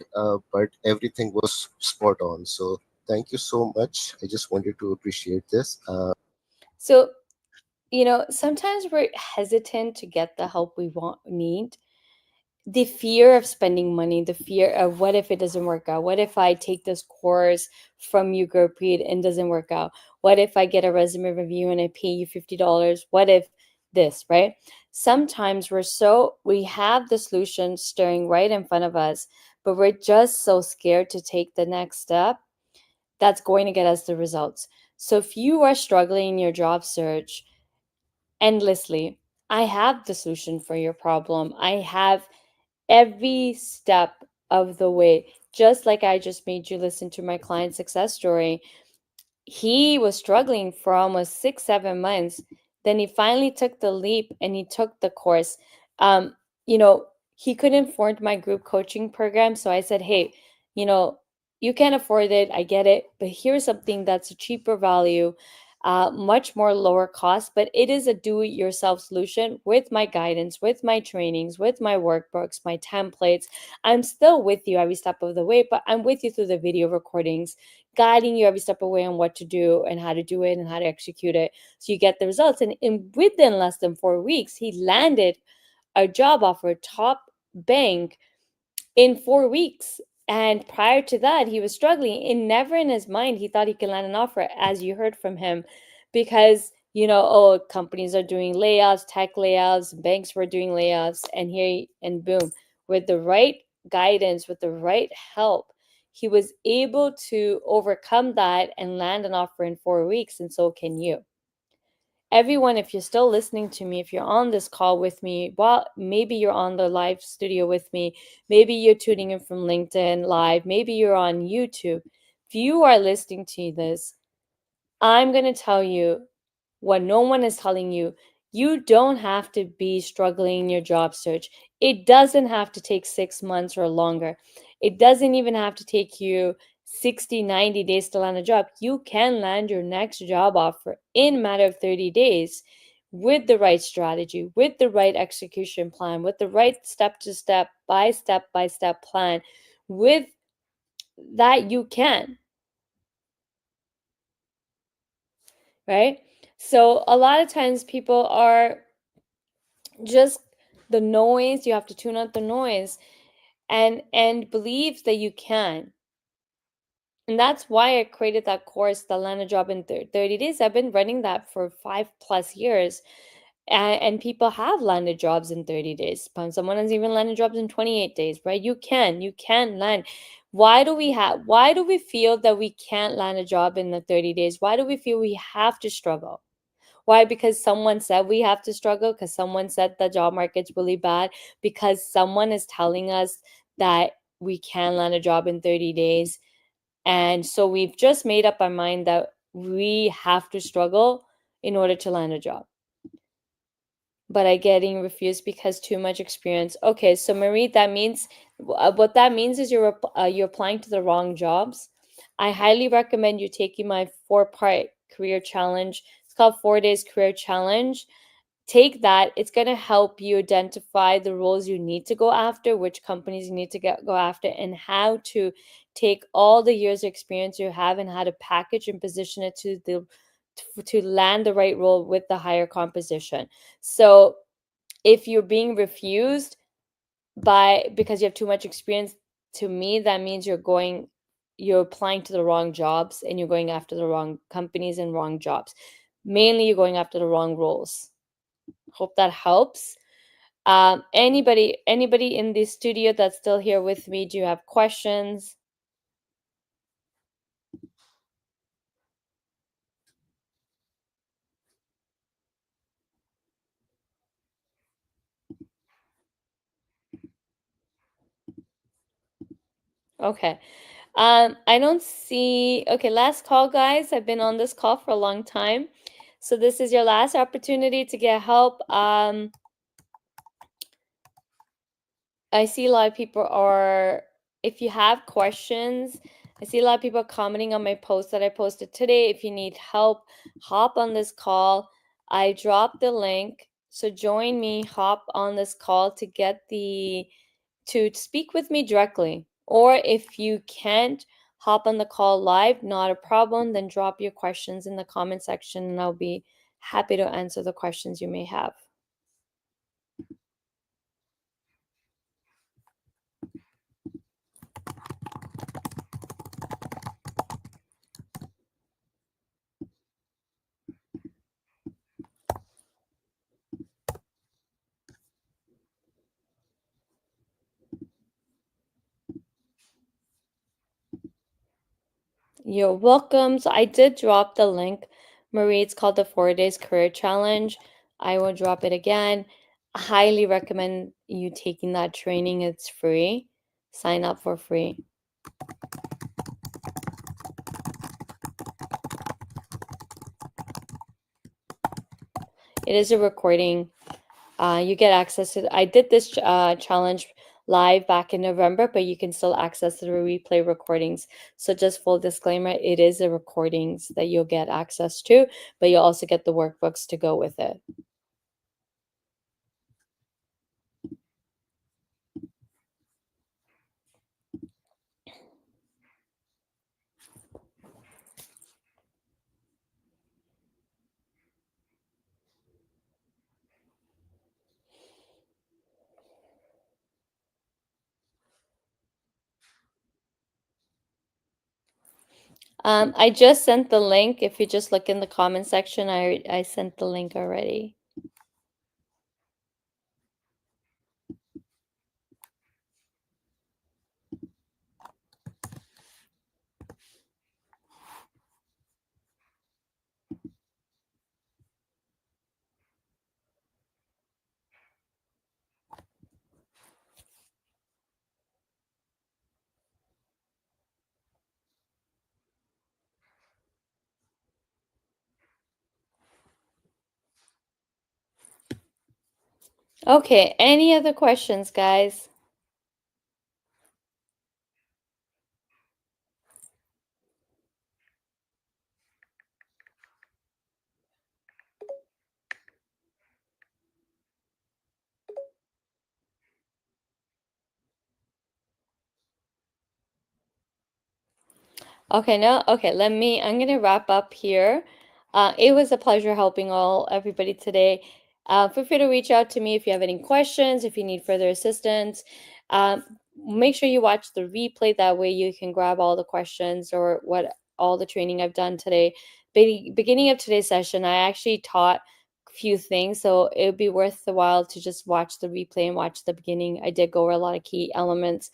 but everything was spot on. So thank you so much. I just wanted to appreciate this. So, sometimes we're hesitant to get the help we need. The fear of spending money, the fear of what if it doesn't work out? What if I take this course from you, Gurpreet, and doesn't work out? What if I get a resume review and I pay you $50? What if this, right? Sometimes we have the solution staring right in front of us, but we're just so scared to take the next step that's going to get us the results. So if you are struggling in your job search endlessly, I have the solution for your problem. I have every step of the way. Just like I just made you listen to my client success story, he was struggling for almost 6-7 months. Then he finally took the leap and he took the course. um he couldn't afford my group coaching program, so I said, hey, you can't afford it, I get it, but here's something that's a cheaper value, much more lower cost, but it is a do-it-yourself solution with my guidance, with my trainings, with my workbooks, my templates. I'm still with you every step of the way, but I'm with you through the video recordings, guiding you every step of the way on what to do and how to do it and how to execute it, so you get the results. And within less than 4 weeks, he landed a job offer, top bank, in 4 weeks. And prior to that, he was struggling. And never in his mind he thought he could land an offer, as you heard from him, because companies are doing layoffs, tech layoffs, banks were doing layoffs, and boom, with the right guidance, with the right help, he was able to overcome that and land an offer in 4 weeks. And so can you. Everyone, if you're still listening to me, if you're on this call with me, well, maybe you're on the live studio with me, maybe you're tuning in from LinkedIn Live, maybe you're on YouTube. If you are listening to this, I'm going to tell you what no one is telling you. You don't have to be struggling in your job search. It doesn't have to take 6 months or longer. It doesn't even have to take you 60, 90 days to land a job. You can land your next job offer in a matter of 30 days with the right strategy, with the right execution plan, with the right step-to-step, step-by-step plan. With that, you can. Right? So a lot of times people are just the noise. You have to tune out the noise and believe that you can. And that's why I created that course, the Land a Job in 30 days. I've been running that for 5+ years. And people have landed jobs in 30 days. Someone has even landed jobs in 28 days, right? You can land. Why do we feel that we can't land a job in the 30 days? Why do we feel we have to struggle? Why? Because someone said we have to struggle, because someone said the job market's really bad, because someone is telling us that we can land a job in 30 days. And so we've just made up our mind that we have to struggle in order to land a job. But I getting refused because too much experience. Okay, so Marie, that means what that means is you're applying to the wrong jobs. I highly recommend you taking my 4-part career challenge. It's called 4 Days Career Challenge. Take that. It's going to help you identify the roles you need to go after, which companies you need to go after, and how to take all the years of experience you have and how to package and position it to land the right role with the higher composition. So if you're being refused because you have too much experience, to me that means you're applying to the wrong jobs and you're going after the wrong companies and wrong jobs. Mainly you're going after the wrong roles. Hope that helps. Anybody in the studio that's still here with me, do you have questions? Okay. I don't see. Okay, last call, guys. I've been on this call for a long time, so this is your last opportunity to get help. I see a lot of people are. If you have questions, I see a lot of people commenting on my post that I posted today. If you need help, hop on this call. I dropped the link, so join me. Hop on this call to speak with me directly. Or if you can't hop on the call live, not a problem, then drop your questions in the comment section and I'll be happy to answer the questions you may have. You're welcome. So I did drop the link, Marie. It's called the 4 Days Career Challenge. I will drop it again. I highly recommend you taking that training. It's free. Sign up for free. It is a recording. You get access to. I did this challenge live back in November, but you can still access the replay recordings. So just full disclaimer, it is the recordings that you'll get access to, but you'll also get the workbooks to go with it. I just sent the link. If you just look in the comment section, I sent the link already. Okay, any other questions, guys? Okay, no, okay, I'm gonna wrap up here. It was a pleasure helping everybody today. Feel free to reach out to me if you have any questions, if you need further assistance. Make sure you watch the replay, that way you can grab all the questions or all the training I've done today. Beginning of today's session, I actually taught a few things, so it would be worth the while to just watch the replay and watch the beginning. I did go over a lot of key elements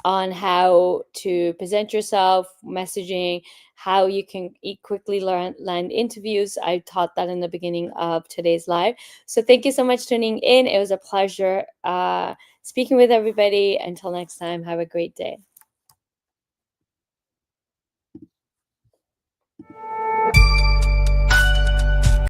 on how to present yourself, messaging, how you can quickly land interviews. I taught that in the beginning of today's live. So thank you so much for tuning in. It was a pleasure speaking with everybody. Until next time, have a great day.